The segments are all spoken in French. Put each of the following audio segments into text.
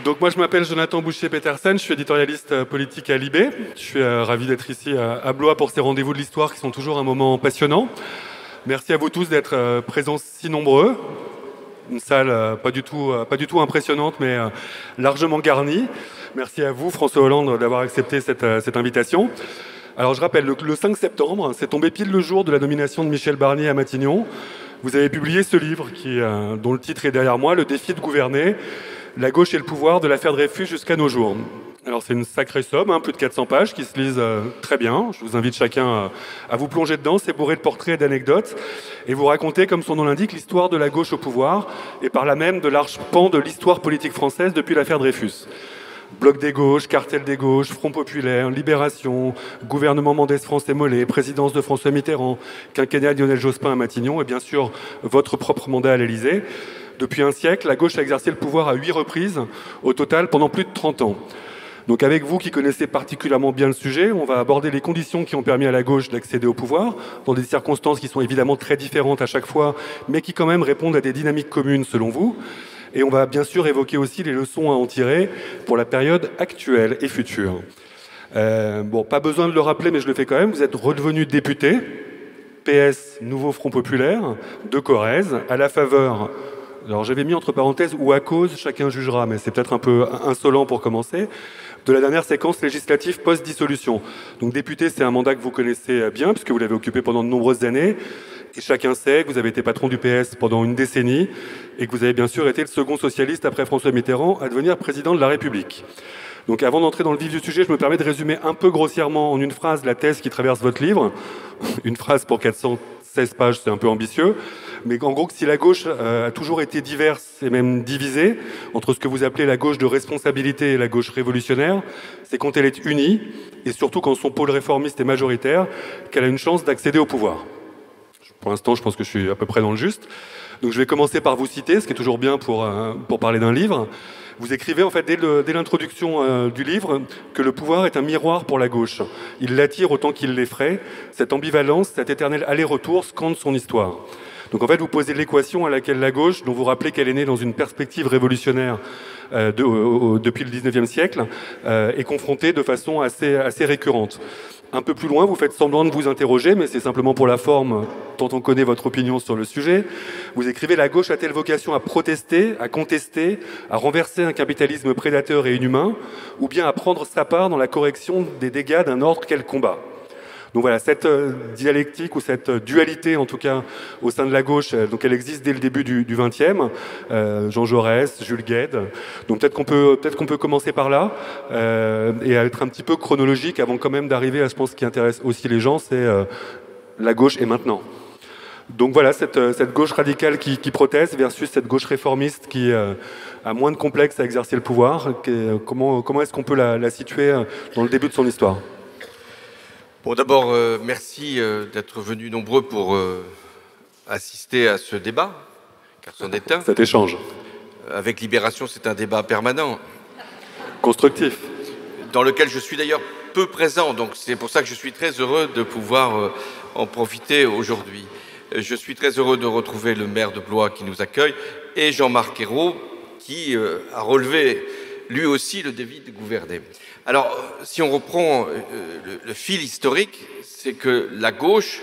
Donc moi je m'appelle Jonathan Boucher-Petersen, je suis éditorialiste politique à Libé. Je suis ravi d'être ici à Blois pour ces rendez-vous de l'histoire qui sont toujours un moment passionnant. Merci à vous tous d'être présents si nombreux. Une salle pas du tout impressionnante mais largement garnie. Merci à vous François Hollande d'avoir accepté cette invitation. Alors je rappelle, le 5 septembre, c'est tombé pile le jour de la nomination de Michel Barnier à Matignon. Vous avez publié ce livre dont le titre est derrière moi, Le défi de gouverner, la gauche et le pouvoir de l'affaire Dreyfus jusqu'à nos jours. Alors c'est une sacrée somme, plus de 400 pages qui se lisent très bien. Je vous invite chacun à vous plonger dedans, c'est bourré de portraits et d'anecdotes. Et vous racontez, comme son nom l'indique, l'histoire de la gauche au pouvoir et par là même de larges pans de l'histoire politique française depuis l'affaire Dreyfus. Bloc des gauches, cartel des gauches, Front populaire, Libération, gouvernement Mendès France et Mollet, présidence de François Mitterrand, quinquennat Lionel Jospin à Matignon et bien sûr votre propre mandat à l'Élysée. Depuis un siècle, la gauche a exercé le pouvoir à 8 reprises, au total pendant plus de 30 ans. Donc avec vous qui connaissez particulièrement bien le sujet, on va aborder les conditions qui ont permis à la gauche d'accéder au pouvoir, dans des circonstances qui sont évidemment très différentes à chaque fois, mais qui quand même répondent à des dynamiques communes selon vous. Et on va bien sûr évoquer aussi les leçons à en tirer pour la période actuelle et future. Bon, pas besoin de le rappeler, mais je le fais quand même. Vous êtes redevenu député, PS, Nouveau Front Populaire, de Corrèze, à la faveur... Alors j'avais mis entre parenthèses ou à cause, chacun jugera, mais c'est peut-être un peu insolent pour commencer, de la dernière séquence législative post-dissolution. Donc député, c'est un mandat que vous connaissez bien, puisque vous l'avez occupé pendant de nombreuses années. Et chacun sait que vous avez été patron du PS pendant une décennie et que vous avez bien sûr été le second socialiste après François Mitterrand à devenir président de la République. Donc avant d'entrer dans le vif du sujet, je me permets de résumer un peu grossièrement en une phrase la thèse qui traverse votre livre. Une phrase pour 416 pages, c'est un peu ambitieux. Mais en gros, si la gauche a toujours été diverse et même divisée entre ce que vous appelez la gauche de responsabilité et la gauche révolutionnaire, c'est quand elle est unie, et surtout quand son pôle réformiste est majoritaire, qu'elle a une chance d'accéder au pouvoir. Pour l'instant, je pense que je suis à peu près dans le juste. Donc je vais commencer par vous citer, ce qui est toujours bien pour parler d'un livre. Vous écrivez en fait dès l'introduction du livre que le pouvoir est un miroir pour la gauche. Il l'attire autant qu'il l'effraie. Cette ambivalence, cet éternel aller-retour scande son histoire. Donc en fait, vous posez l'équation à laquelle la gauche, dont vous rappelez qu'elle est née dans une perspective révolutionnaire depuis le 19e siècle, est confrontée de façon assez récurrente. Un peu plus loin, vous faites semblant de vous interroger, mais c'est simplement pour la forme, tant on connaît votre opinion sur le sujet. Vous écrivez « La gauche a-t-elle vocation à protester, à contester, à renverser un capitalisme prédateur et inhumain, ou bien à prendre sa part dans la correction des dégâts d'un ordre qu'elle combat ?» Donc voilà, cette dialectique ou cette dualité, en tout cas, au sein de la gauche, donc elle existe dès le début du XXe. Jean Jaurès, Jules Guesde. Donc peut-être qu'on peut commencer par là et à être un petit peu chronologique avant quand même d'arriver à, je pense, ce qui intéresse aussi les gens, c'est la gauche et maintenant. Donc voilà, cette gauche radicale qui proteste versus cette gauche réformiste qui a moins de complexe à exercer le pouvoir. Comment est-ce qu'on peut la situer dans le début de son histoire ? Bon, d'abord, merci d'être venus nombreux pour assister à ce débat, car c'en est un. Cet échange. Avec Libération, c'est un débat permanent. Constructif. Dans lequel je suis d'ailleurs peu présent, donc c'est pour ça que je suis très heureux de pouvoir en profiter aujourd'hui. Je suis très heureux de retrouver le maire de Blois qui nous accueille et Jean-Marc Ayrault qui a relevé lui aussi le défi de gouverner. Alors, si on reprend le fil historique, c'est que la gauche,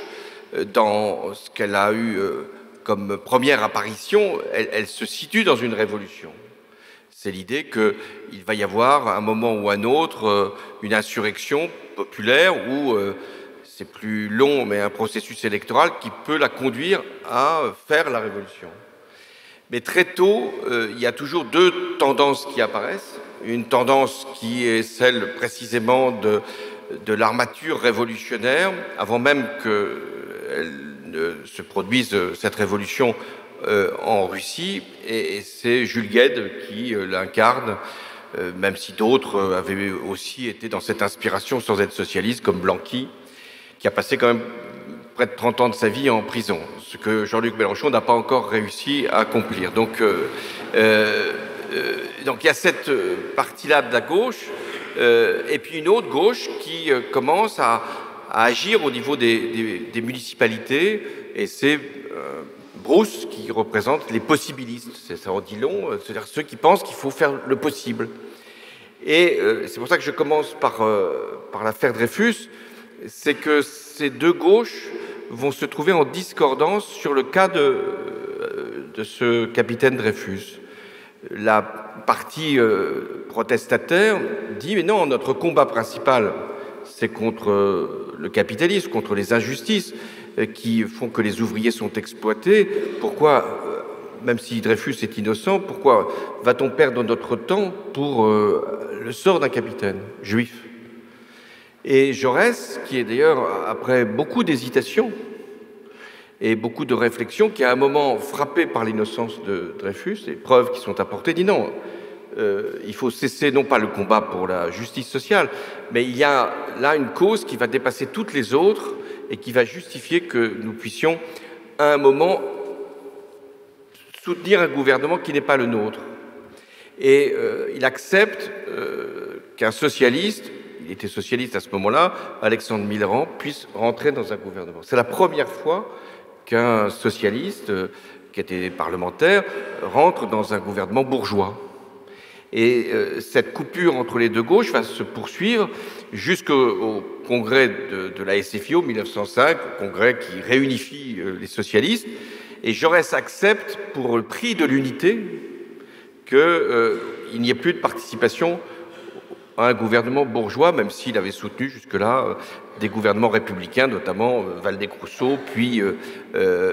dans ce qu'elle a eu comme première apparition, elle se situe dans une révolution. C'est l'idée qu'il va y avoir, à un moment ou à un autre, une insurrection populaire où c'est plus long, mais un processus électoral qui peut la conduire à faire la révolution. Mais très tôt, il y a toujours deux tendances qui apparaissent. Une tendance qui est celle précisément de l'armature révolutionnaire, avant même qu'elle ne se produise cette révolution en Russie, et c'est Jules Guesde qui l'incarne, même si d'autres avaient aussi été dans cette inspiration sans être socialistes, comme Blanqui, qui a passé quand même près de 30 ans de sa vie en prison, ce que Jean-Luc Mélenchon n'a pas encore réussi à accomplir. Donc il y a cette partie-là de la gauche, et puis une autre gauche qui commence à agir au niveau des municipalités, et c'est Brousse, qui représente les possibilistes. Ça en dit long, c'est-à-dire ceux qui pensent qu'il faut faire le possible. Et c'est pour ça que je commence par l'affaire Dreyfus, c'est que ces deux gauches vont se trouver en discordance sur le cas de ce capitaine Dreyfus. La partie protestataire dit « Mais non, notre combat principal, c'est contre le capitalisme, contre les injustices qui font que les ouvriers sont exploités. Pourquoi, même si Dreyfus est innocent, pourquoi va-t-on perdre notre temps pour le sort d'un capitaine juif ?» Et Jaurès, qui est d'ailleurs, après beaucoup d'hésitations et beaucoup de réflexions, qui à un moment, frappé par l'innocence de Dreyfus, les preuves qui sont apportées, dit non, il faut cesser non pas le combat pour la justice sociale, mais il y a là une cause qui va dépasser toutes les autres et qui va justifier que nous puissions, à un moment, soutenir un gouvernement qui n'est pas le nôtre. Et il accepte qu'un socialiste, il était socialiste à ce moment-là, Alexandre Millerand, puisse rentrer dans un gouvernement. C'est la première fois qu'un socialiste, qui était parlementaire, rentre dans un gouvernement bourgeois. Et cette coupure entre les deux gauches va se poursuivre jusqu'au congrès de la SFIO 1905, congrès qui réunifie les socialistes. Et Jaurès accepte, pour le prix de l'unité, qu'il n'y ait plus de participation à un gouvernement bourgeois, même s'il avait soutenu jusque-là des gouvernements républicains, notamment Waldeck-Rousseau, puis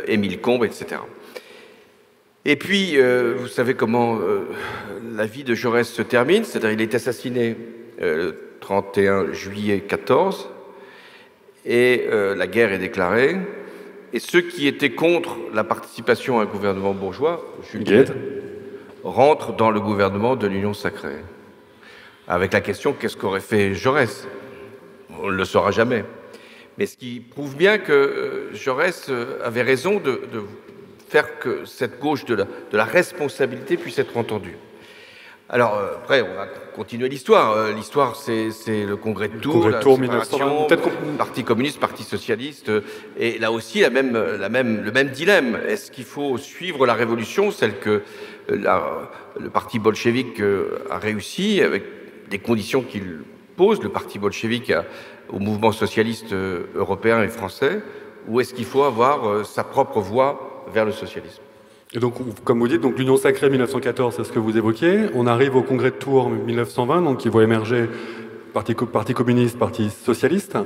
Émile Combes, etc. Et puis, vous savez comment la vie de Jaurès se termine, c'est-à-dire il est assassiné le 31 juillet 14, et la guerre est déclarée, et ceux qui étaient contre la participation à un gouvernement bourgeois, Jules Guesde, rentrent dans le gouvernement de l'Union sacrée. Avec la question, qu'est-ce qu'aurait fait Jaurès? On ne le saura jamais. Mais ce qui prouve bien que Jaurès avait raison de faire que cette gauche de la responsabilité puisse être entendue. Alors, après, on va continuer l'histoire. L'histoire, c'est le congrès de Tours, la séparation, Parti communiste, Parti socialiste, et là aussi, le même dilemme. Est-ce qu'il faut suivre la révolution, celle que le parti bolchevique a réussi, avec des conditions qu'il pose, le parti bolchevique au mouvement socialiste européen et français, ou est-ce qu'il faut avoir sa propre voie vers le socialisme? Et donc, comme vous dites, donc l'Union sacrée 1914, c'est ce que vous évoquiez. On arrive au congrès de Tours 1920, donc qui voit émerger parti communiste, parti socialiste.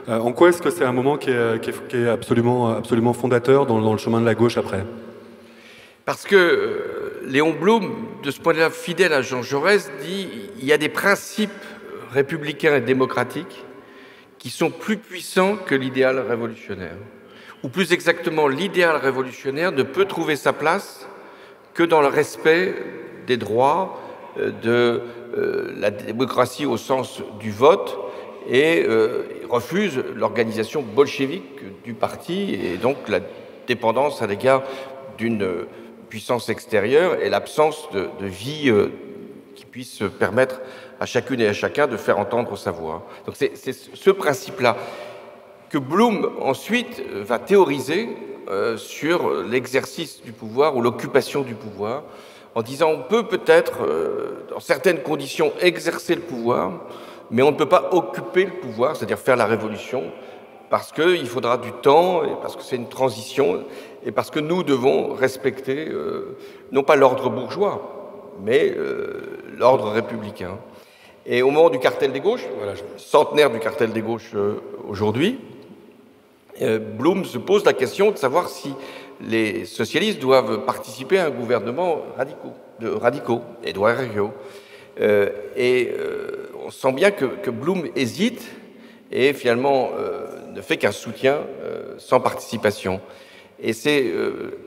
En quoi est-ce que c'est un moment qui est absolument fondateur dans le chemin de la gauche après? Parce que Léon Blum, de ce point de vue fidèle à Jean Jaurès, dit il y a des principes républicains et démocratiques qui sont plus puissants que l'idéal révolutionnaire. Ou plus exactement, l'idéal révolutionnaire ne peut trouver sa place que dans le respect des droits, de la démocratie au sens du vote, et refuse l'organisation bolchevique du parti, et donc la dépendance à l'égard d'une puissance extérieure et l'absence de vie qui puisse permettre à chacune et à chacun de faire entendre sa voix. Donc c'est ce principe-là que Blum ensuite va théoriser sur l'exercice du pouvoir ou l'occupation du pouvoir, en disant on peut peut-être, dans certaines conditions, exercer le pouvoir, mais on ne peut pas occuper le pouvoir, c'est-à-dire faire la révolution, parce qu'il faudra du temps, et parce que c'est une transition, et parce que nous devons respecter, non pas l'ordre bourgeois, mais l'ordre républicain. Et au moment du cartel des gauches, centenaire du cartel des gauches aujourd'hui, Blum se pose la question de savoir si les socialistes doivent participer à un gouvernement radicaux, Édouard Herriot. On sent bien que Blum hésite et finalement ne fait qu'un soutien sans participation. Et c'est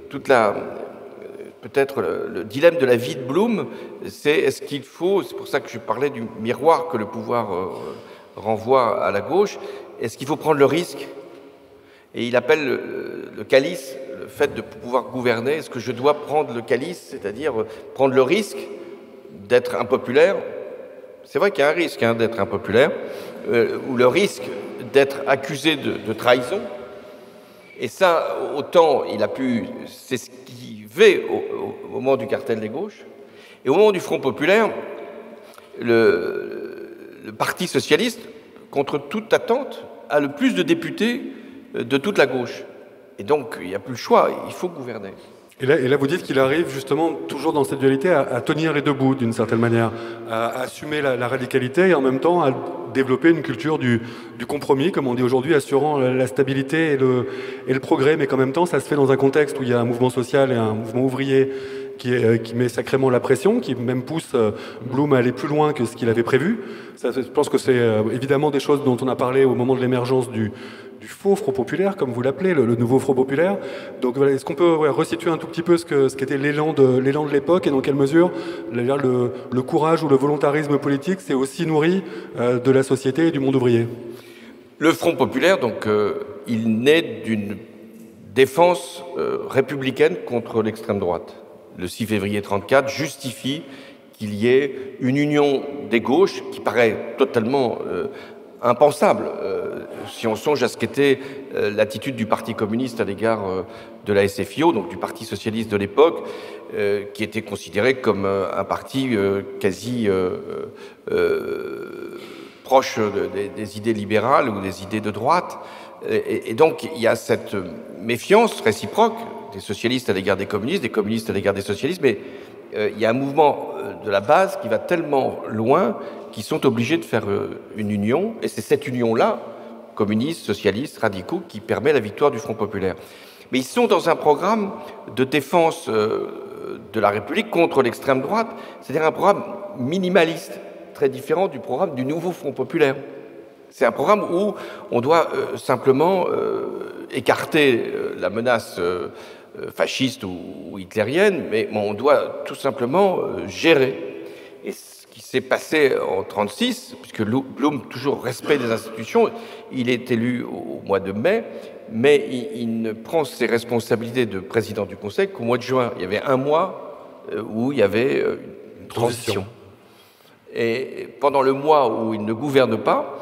peut-être le dilemme de la vie de Blum, c'est pour ça que je parlais du miroir que le pouvoir renvoie à la gauche, est-ce qu'il faut prendre le risque? Et il appelle le calice, le fait de pouvoir gouverner, est-ce que je dois prendre le calice, c'est-à-dire prendre le risque d'être impopulaire? C'est vrai qu'il y a un risque d'être impopulaire, ou le risque d'être accusé de trahison. Et ça, autant il a pu s'esquiver au moment du cartel des gauches, et au moment du Front populaire, le Parti socialiste, contre toute attente, a le plus de députés de toute la gauche. Et donc, il n'y a plus le choix, il faut gouverner. Et là, vous dites qu'il arrive justement, toujours dans cette dualité, à tenir les deux bouts d'une certaine manière, à assumer la radicalité et en même temps à développer une culture du compromis, comme on dit aujourd'hui, assurant la stabilité et le progrès, mais qu'en même temps, ça se fait dans un contexte où il y a un mouvement social et un mouvement ouvrier qui met sacrément la pression, qui même pousse Blum à aller plus loin que ce qu'il avait prévu. Ça, je pense que c'est évidemment des choses dont on a parlé au moment de l'émergence du faux Front populaire, comme vous l'appelez, le nouveau Front populaire. Donc voilà, est-ce qu'on peut resituer un tout petit peu ce qu'était l'élan de l'époque et dans quelle mesure le courage ou le volontarisme politique s'est aussi nourri de la société et du monde ouvrier? Le Front populaire, donc, il naît d'une défense républicaine contre l'extrême droite. Le 6 février 1934 justifie qu'il y ait une union des gauches qui paraît totalement impensable, si on songe à ce qu'était l'attitude du Parti communiste à l'égard de la SFIO, donc du Parti socialiste de l'époque, qui était considéré comme un parti quasi proche des idées libérales ou des idées de droite. Et donc il y a cette méfiance réciproque des socialistes à l'égard des communistes à l'égard des socialistes, mais il y a un mouvement de la base qui va tellement loin qu'ils sont obligés de faire une union, et c'est cette union-là, communistes, socialistes, radicaux, qui permet la victoire du Front populaire. Mais ils sont dans un programme de défense de la République contre l'extrême droite, c'est-à-dire un programme minimaliste, très différent du programme du nouveau Front populaire. C'est un programme où on doit simplement écarter la menace fasciste ou hitlérienne, mais on doit tout simplement gérer. Et ce qui s'est passé en 1936, puisque Blum, toujours respect des institutions, il est élu au mois de mai, mais il ne prend ses responsabilités de président du Conseil qu'au mois de juin. Il y avait un mois où il y avait une transition. Et pendant le mois où il ne gouverne pas,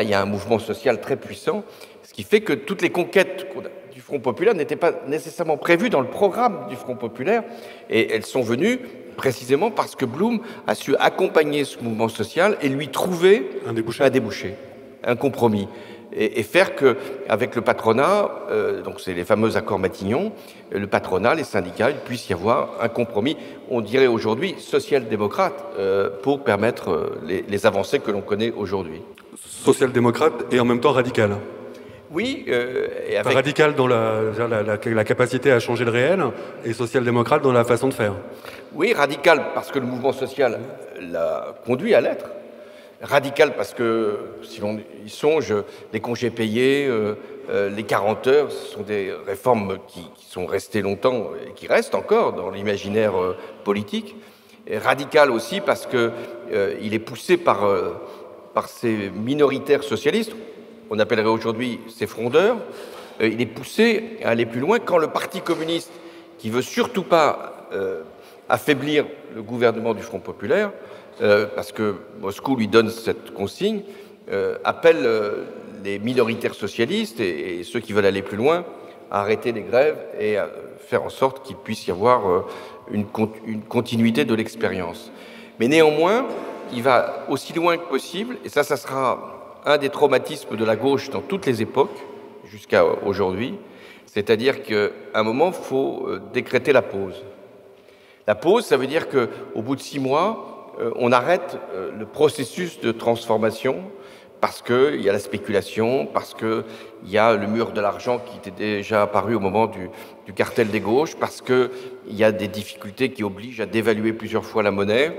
il y a un mouvement social très puissant, ce qui fait que toutes les conquêtes du Front populaire n'étaient pas nécessairement prévues dans le programme du Front populaire, et elles sont venues précisément parce que Blum a su accompagner ce mouvement social et lui trouver un débouché, un compromis, et faire qu'avec le patronat, donc c'est les fameux accords Matignon, le patronat, les syndicats, il puisse y avoir un compromis, on dirait aujourd'hui social-démocrate, pour permettre les avancées que l'on connaît aujourd'hui. Social-démocrate et en même temps radical. Oui, et avec... Radical dans la capacité à changer le réel, et social-démocrate dans la façon de faire. Oui, radical parce que le mouvement social l'a conduit à l'être. Radical parce que, si l'on y songe, les congés payés, les 40 heures, ce sont des réformes qui sont restées longtemps et qui restent encore dans l'imaginaire politique. Et radical aussi parce qu'il est poussé par ces minoritaires socialistes, on appellerait aujourd'hui ces frondeurs, il est poussé à aller plus loin quand le Parti communiste, qui veut surtout pas affaiblir le gouvernement du Front populaire, parce que Moscou lui donne cette consigne, appelle les minoritaires socialistes et ceux qui veulent aller plus loin à arrêter les grèves et à faire en sorte qu'il puisse y avoir une continuité de l'expérience. Mais néanmoins, il va aussi loin que possible, et ça sera un des traumatismes de la gauche dans toutes les époques, jusqu'à aujourd'hui, c'est-à-dire qu'à un moment, il faut décréter la pause. La pause, ça veut dire qu'au bout de 6 mois, on arrête le processus de transformation parce qu'il y a la spéculation, parce qu'il y a le mur de l'argent qui était déjà apparu au moment du cartel des gauches, parce qu'il y a des difficultés qui obligent à dévaluer plusieurs fois la monnaie,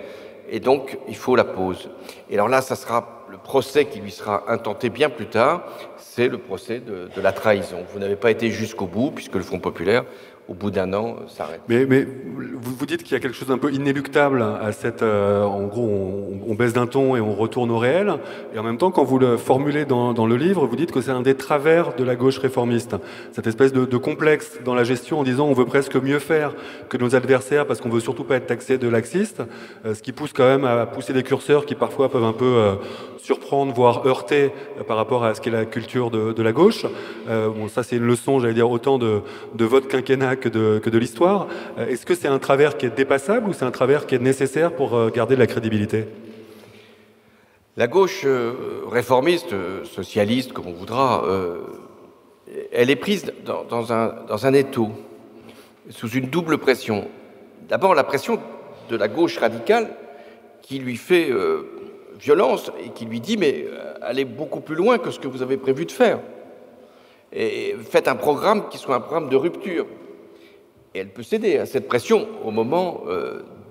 et donc il faut la pause. Et alors là, ça sera le procès qui lui sera intenté bien plus tard, c'est le procès de la trahison. Vous n'avez pas été jusqu'au bout, puisque le Front populaire, au bout d'un an, s'arrête. Mais vous dites qu'il y a quelque chose d'un peu inéluctable à cette... en gros, on baisse d'un ton et on retourne au réel. Et en même temps, quand vous le formulez dans le livre, vous dites que c'est un des travers de la gauche réformiste. Cette espèce de complexe dans la gestion en disant on veut presque mieux faire que nos adversaires parce qu'on veut surtout pas être taxé de laxiste. Ce qui pousse quand même à pousser des curseurs qui parfois peuvent un peu surprendre, voire heurter par rapport à ce qu'est la culture de la gauche. Bon, ça c'est une leçon, j'allais dire, autant de votre quinquennat que de l'histoire. Est-ce que c'est un travers qui est dépassable ou c'est un travers qui est nécessaire pour garder de la crédibilité? La gauche réformiste, socialiste, comme on voudra, elle est prise dans un étau, sous une double pression. D'abord, la pression de la gauche radicale qui lui fait violence et qui lui dit « mais allez beaucoup plus loin que ce que vous avez prévu de faire. Et faites un programme qui soit un programme de rupture. » Et elle peut céder à cette pression au moment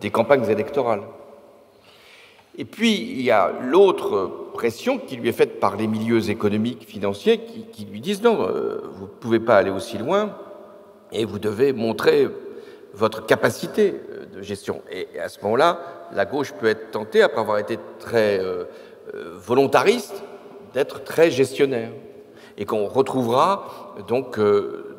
des campagnes électorales. Et puis, il y a l'autre pression qui lui est faite par les milieux économiques, financiers, qui lui disent « non, vous ne pouvez pas aller aussi loin et vous devez montrer votre capacité de gestion. » Et à ce moment-là, la gauche peut être tentée, après avoir été très volontariste, d'être très gestionnaire. Et qu'on retrouvera donc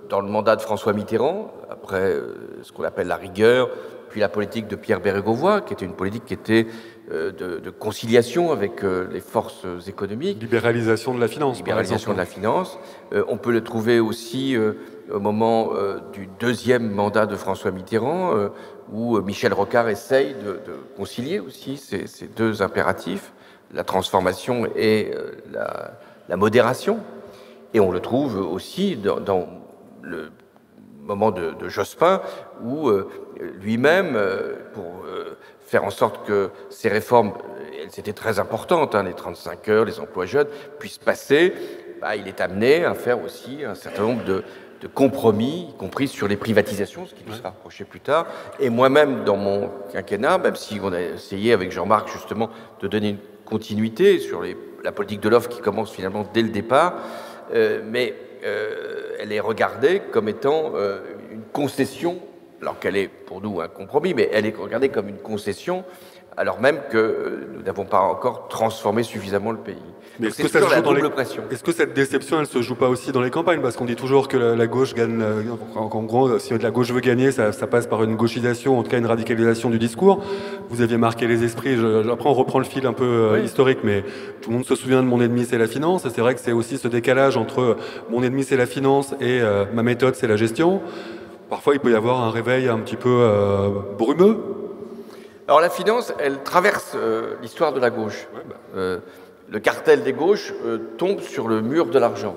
dans le mandat de François Mitterrand, après ce qu'on appelle la rigueur, puis la politique de Pierre Bérégovoy, qui était une politique qui était de conciliation avec les forces économiques. Libéralisation de la finance. Libéralisation de la finance. On peut le trouver aussi au moment du deuxième mandat de François Mitterrand, où Michel Rocard essaye de concilier aussi ces deux impératifs, la transformation et la modération. Et on le trouve aussi dans le moment de Jospin, où lui-même, pour faire en sorte que ces réformes, elles étaient très importantes, les 35 heures, les emplois jeunes, puissent passer, il est amené à faire aussi un certain nombre de compromis, y compris sur les privatisations, ce qui nous sera reproché plus tard. Et moi-même, dans mon quinquennat, même si on a essayé avec Jean-Marc justement de donner une continuité sur la politique de l'offre qui commence finalement dès le départ, mais elle est regardée comme étant une concession, alors qu'elle est pour nous un compromis, mais elle est regardée comme une concession, alors même que nous n'avons pas encore transformé suffisamment le pays. Mais est-ce que ça se joue dans pression. Est-ce que cette déception, elle se joue pas aussi dans les campagnes? Parce qu'on dit toujours que la gauche gagne. En gros, si la gauche veut gagner, ça passe par une gauchisation, en tout cas une radicalisation du discours. Vous aviez marqué les esprits. Après, on reprend le fil un peu historique, mais tout le monde se souvient de Mon ennemi, c'est la finance. Et c'est vrai que c'est aussi ce décalage entre mon ennemi, c'est la finance et ma méthode, c'est la gestion. Parfois, il peut y avoir un réveil un petit peu brumeux. Alors la finance, elle traverse l'histoire de la gauche. Le cartel des gauches tombe sur le mur de l'argent.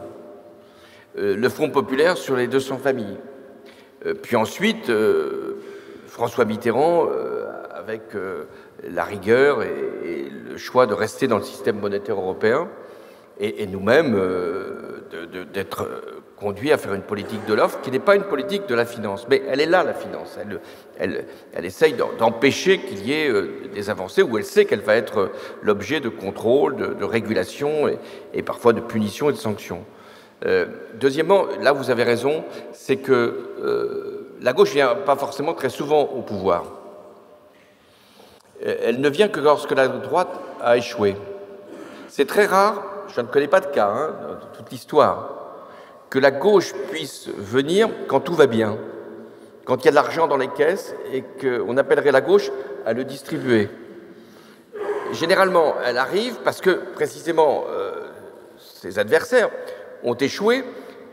Le Front populaire sur les 200 familles. Puis ensuite, François Mitterrand, avec la rigueur et le choix de rester dans le système monétaire européen, et nous-mêmes d'être conduits à faire une politique de l'offre qui n'est pas une politique de la finance. Mais elle est là, la finance. Elle essaye d'empêcher qu'il y ait des avancées où elle sait qu'elle va être l'objet de contrôle, de régulation et parfois de punitions et de sanctions. Deuxièmement, là vous avez raison, c'est que la gauche ne vient pas forcément très souvent au pouvoir. Elle ne vient que lorsque la droite a échoué. C'est très rare, je ne connais pas de cas dans toute l'histoire, que la gauche puisse venir quand tout va bien, quand il y a de l'argent dans les caisses et qu'on appellerait la gauche à le distribuer. Généralement, elle arrive parce que, précisément, ses adversaires ont échoué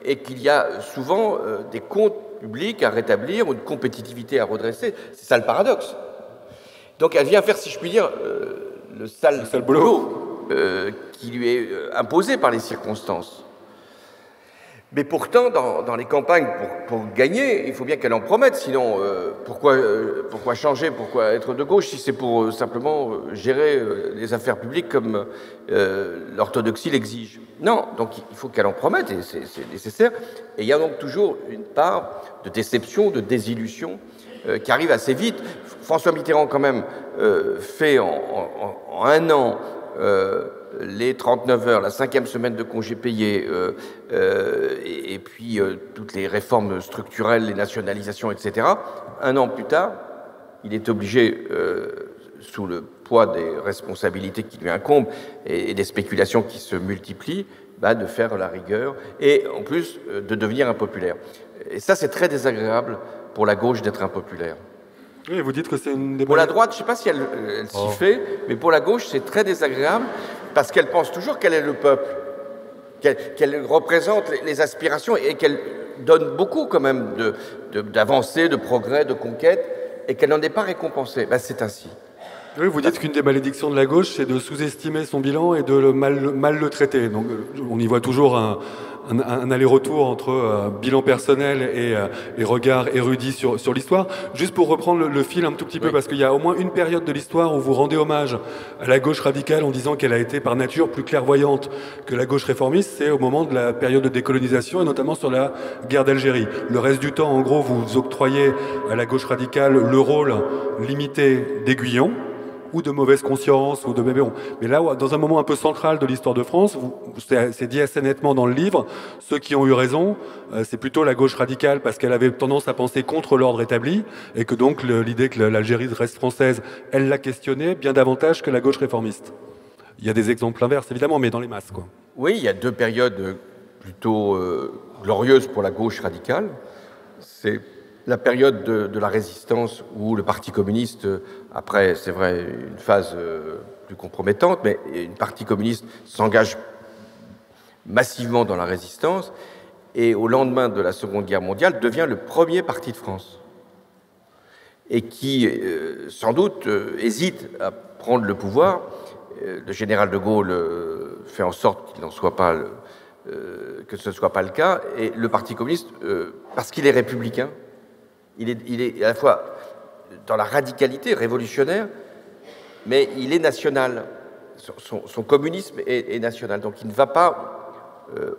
et qu'il y a souvent des comptes publics à rétablir ou une compétitivité à redresser. C'est ça le paradoxe. Donc elle vient faire, si je puis dire, le sale boulot qui lui est imposé par les circonstances. Mais pourtant, dans les campagnes, pour gagner, il faut bien qu'elle en promette. Sinon, pourquoi changer, pourquoi être de gauche si c'est pour simplement gérer les affaires publiques comme l'orthodoxie l'exige? Non, donc il faut qu'elle en promette, et c'est nécessaire. Et il y a donc toujours une part de déception, de désillusion qui arrive assez vite. François Mitterrand, quand même, fait en un an les 39 heures, la 5e semaine de congés payés, et puis toutes les réformes structurelles, les nationalisations, etc., un an plus tard, il est obligé, sous le poids des responsabilités qui lui incombent et des spéculations qui se multiplient, de faire la rigueur et en plus de devenir impopulaire. Et ça, c'est très désagréable pour la gauche d'être impopulaire. Oui, vous dites que c'est une des... Pour la droite, je ne sais pas si elle s'y fait, mais pour la gauche, c'est très désagréable parce qu'elle pense toujours qu'elle est le peuple, qu'elle représente les aspirations et qu'elle donne beaucoup quand même d'avancées, de progrès, de conquêtes, et qu'elle n'en est pas récompensée. C'est ainsi. Oui, vous dites qu'une des malédictions de la gauche, c'est de sous-estimer son bilan et de mal le traiter. Donc, on y voit toujours un aller-retour entre bilan personnel et regard érudit sur l'histoire. Juste pour reprendre le fil un tout petit peu, parce qu'il y a au moins une période de l'histoire où vous rendez hommage à la gauche radicale en disant qu'elle a été par nature plus clairvoyante que la gauche réformiste, c'est au moment de la période de décolonisation et notamment sur la guerre d'Algérie. Le reste du temps, en gros, vous octroyez à la gauche radicale le rôle limité d'aiguillon, ou de mauvaise conscience, ou de bébé. Mais là, dans un moment un peu central de l'histoire de France, c'est dit assez nettement dans le livre, ceux qui ont eu raison, c'est plutôt la gauche radicale, parce qu'elle avait tendance à penser contre l'ordre établi, et que donc l'idée que l'Algérie reste française, elle l'a questionnée bien davantage que la gauche réformiste. Il y a des exemples inverses, évidemment, mais dans les masses, quoi. Oui, il y a deux périodes plutôt glorieuses pour la gauche radicale. C'est la période de la résistance où le Parti communiste, après, c'est vrai, une phase plus compromettante, mais une Parti communiste s'engage massivement dans la résistance et au lendemain de la Seconde Guerre mondiale devient le premier parti de France et qui, sans doute, hésite à prendre le pouvoir. Le général de Gaulle fait en sorte qu'il n'en soit pas que ce ne soit pas le cas, et le Parti communiste, parce qu'il est républicain, il est à la fois dans la radicalité révolutionnaire, mais il est national. Son communisme est national. Donc il ne va pas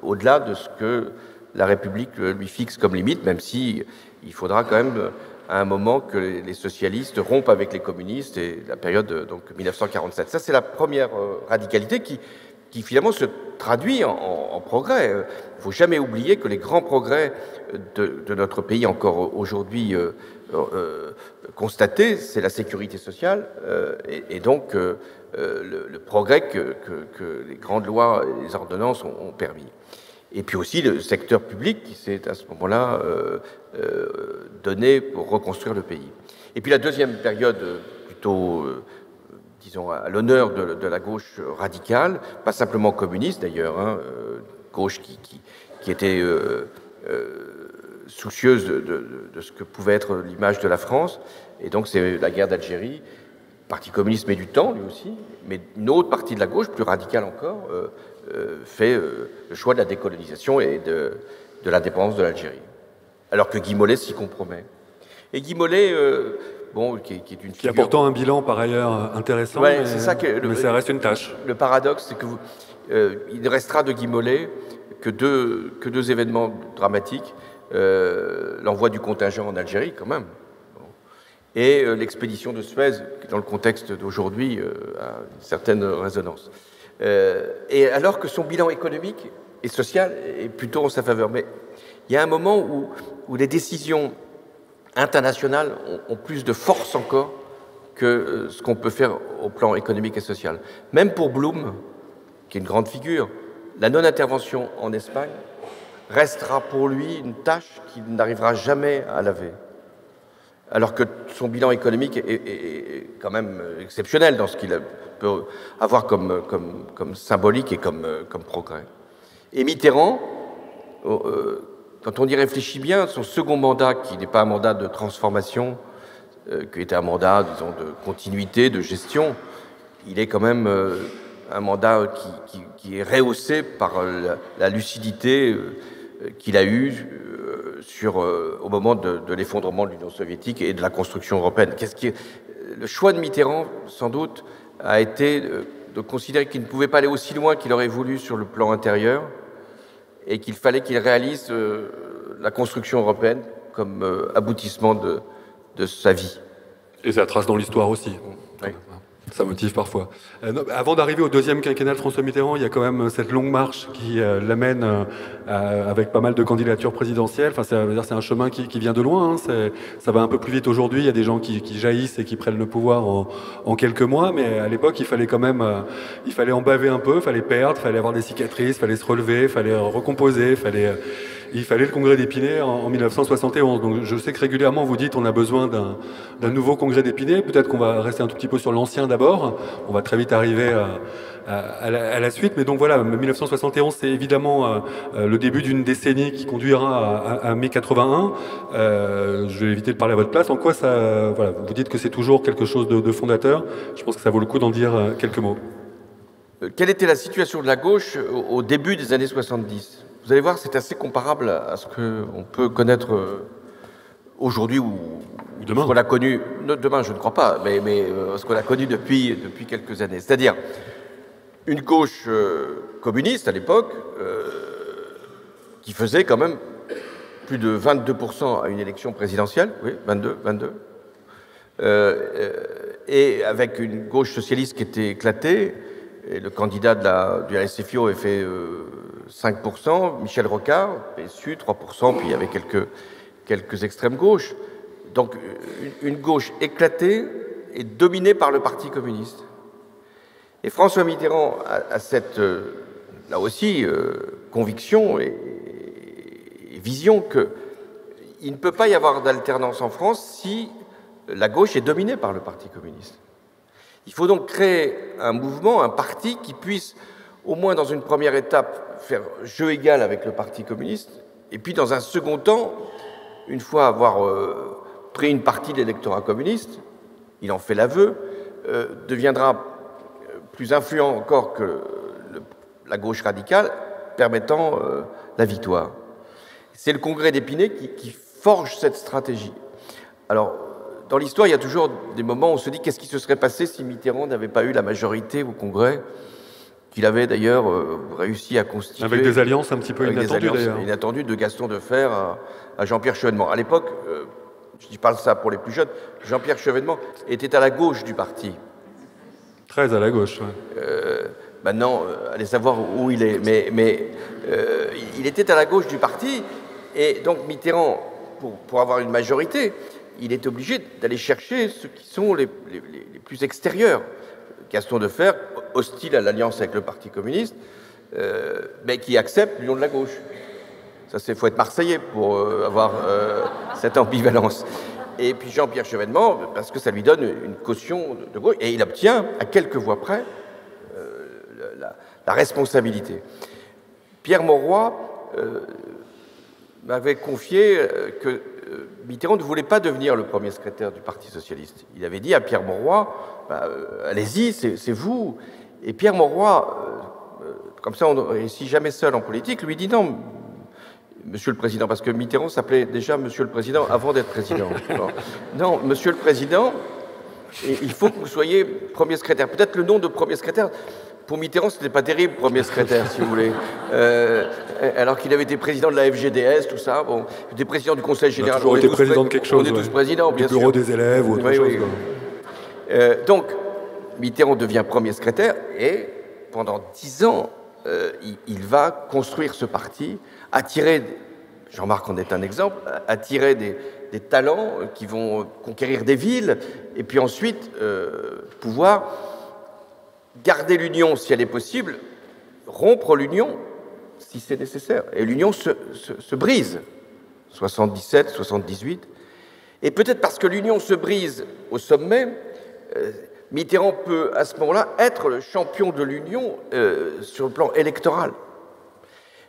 au-delà de ce que la République lui fixe comme limite, même si il faudra quand même à un moment que les socialistes rompent avec les communistes, et la période donc 1947. Ça, c'est la première radicalité qui finalement se traduit en progrès. Il ne faut jamais oublier que les grands progrès de notre pays, encore aujourd'hui constatés, c'est la sécurité sociale, et donc le progrès que les grandes lois et les ordonnances ont permis. Et puis aussi le secteur public qui s'est à ce moment-là donné pour reconstruire le pays. Et puis la deuxième période, plutôt disons, à l'honneur de la gauche radicale, pas simplement communiste d'ailleurs, gauche qui était soucieuse de ce que pouvait être l'image de la France, et donc c'est la guerre d'Algérie. Le Parti communiste met du temps, lui aussi, mais une autre partie de la gauche, plus radicale encore, fait le choix de la décolonisation et de l'indépendance de l'Algérie, alors que Guy Mollet s'y compromet. Et Guy Mollet... qui est une figure... Qui a pourtant un bilan par ailleurs intéressant, mais ça reste une tâche. Le paradoxe, c'est que il ne restera de Guy Mollet que deux événements dramatiques. L'envoi du contingent en Algérie, quand même, et l'expédition de Suez, qui, dans le contexte d'aujourd'hui, a une certaine résonance. Et alors que son bilan économique et social est plutôt en sa faveur. Mais il y a un moment où les décisions internationales ont plus de force encore que ce qu'on peut faire au plan économique et social. Même pour Blum, qui est une grande figure, la non-intervention en Espagne restera pour lui une tâche qu'il n'arrivera jamais à laver. Alors que son bilan économique est quand même exceptionnel dans ce qu'il peut avoir comme symbolique et comme progrès. Et Mitterrand, quand on y réfléchit bien, son second mandat, qui n'est pas un mandat de transformation, qui était un mandat, disons, de continuité, de gestion, il est quand même un mandat qui est rehaussé par la lucidité qu'il a eue au moment de l'effondrement de l'Union soviétique et de la construction européenne. Le choix de Mitterrand, sans doute, a été de considérer qu'il ne pouvait pas aller aussi loin qu'il aurait voulu sur le plan intérieur, et qu'il fallait qu'il réalise la construction européenne comme aboutissement de sa vie. Et ça trace dans l'histoire aussi. Oui. Ça motive parfois. Avant d'arriver au deuxième quinquennat de François Mitterrand, il y a quand même cette longue marche qui l'amène avec pas mal de candidatures présidentielles. Enfin, c'est un chemin qui vient de loin. Hein. Ça va un peu plus vite aujourd'hui. Il y a des gens qui jaillissent et qui prennent le pouvoir en quelques mois. Mais à l'époque, il fallait quand même, il fallait en baver un peu, il fallait perdre, il fallait avoir des cicatrices, il fallait se relever, il fallait recomposer, il fallait le congrès d'Épinay en 1971. Donc je sais que régulièrement vous dites on a besoin d'un nouveau congrès d'Épinay. Peut-être qu'on va rester un tout petit peu sur l'ancien d'abord. On va très vite arriver à la suite. Mais donc voilà, 1971 c'est évidemment le début d'une décennie qui conduira à mai 81. Je vais éviter de parler à votre place. En quoi ça, voilà, vous dites que c'est toujours quelque chose de fondateur. Je pense que ça vaut le coup d'en dire quelques mots. Quelle était la situation de la gauche au début des années 70 ? Vous allez voir, c'est assez comparable à ce qu'on peut connaître aujourd'hui ou demain. Ce qu'on a connu. Demain, je ne crois pas, mais ce qu'on a connu depuis quelques années. C'est-à-dire une gauche communiste à l'époque qui faisait quand même plus de 22% à une élection présidentielle. Oui, 22. Et avec une gauche socialiste qui était éclatée. Et le candidat du SFIO avait fait 5%, Michel Rocard, PSU, 3%, puis il y avait quelques extrêmes gauches. Donc une gauche éclatée et dominée par le Parti communiste. Et François Mitterrand a cette, là aussi, conviction et vision qu'il ne peut pas y avoir d'alternance en France si la gauche est dominée par le Parti communiste. Il faut donc créer un mouvement, un parti qui puisse, au moins dans une première étape, faire jeu égal avec le Parti communiste, et puis dans un second temps, une fois avoir pris une partie de l'électorat communiste, il en fait l'aveu, deviendra plus influent encore que la gauche radicale, permettant la victoire. C'est le congrès d'Épinay qui forge cette stratégie. Alors, dans l'histoire, il y a toujours des moments où on se dit qu'est-ce qui se serait passé si Mitterrand n'avait pas eu la majorité au Congrès, qu'il avait d'ailleurs réussi à constituer. Avec des alliances un petit peu inattendues d'ailleurs. Inattendues de Gaston Defferre à Jean-Pierre Chevènement. À l'époque, je parle ça pour les plus jeunes, Jean-Pierre Chevènement était à la gauche du parti. Très à la gauche, oui. Maintenant, allez savoir où il est. Mais il était à la gauche du parti, et donc Mitterrand, pour avoir une majorité, il est obligé d'aller chercher ceux qui sont les plus extérieurs. Gaston Defferre, hostile à l'alliance avec le Parti communiste, mais qui accepte l'union de la gauche. Ça, il faut être marseillais pour avoir cette ambivalence. Et puis Jean-Pierre Chevènement, parce que ça lui donne une caution de gauche, et il obtient, à quelques voix près, la responsabilité. Pierre Mauroy m'avait confié que Mitterrand ne voulait pas devenir le premier secrétaire du Parti socialiste. Il avait dit à Pierre Mauroy, allez-y, c'est vous. Et Pierre Mauroy, comme ça, on est si jamais seul en politique, lui dit non, Monsieur le Président, parce que Mitterrand s'appelait déjà Monsieur le Président avant d'être président. Non, Monsieur le Président, il faut que vous soyez premier secrétaire. Peut-être le nom de premier secrétaire, pour Mitterrand, ce n'était pas terrible, premier secrétaire, si vous voulez. Alors qu'il avait été président de la FGDS, tout ça. Bon, il était président du Conseil général. Il a été président de quelque chose. On est tous présidents, bien sûr. Du bureau des élèves ou autre chose. Donc, Mitterrand devient premier secrétaire et pendant 10 ans, il va construire ce parti, attirer, Jean-Marc en est un exemple, attirer des talents qui vont conquérir des villes et puis ensuite pouvoir garder l'union si elle est possible, rompre l'union si c'est nécessaire. Et l'union se brise, 77, 78. Et peut-être parce que l'union se brise au sommet, Mitterrand peut à ce moment-là être le champion de l'union sur le plan électoral.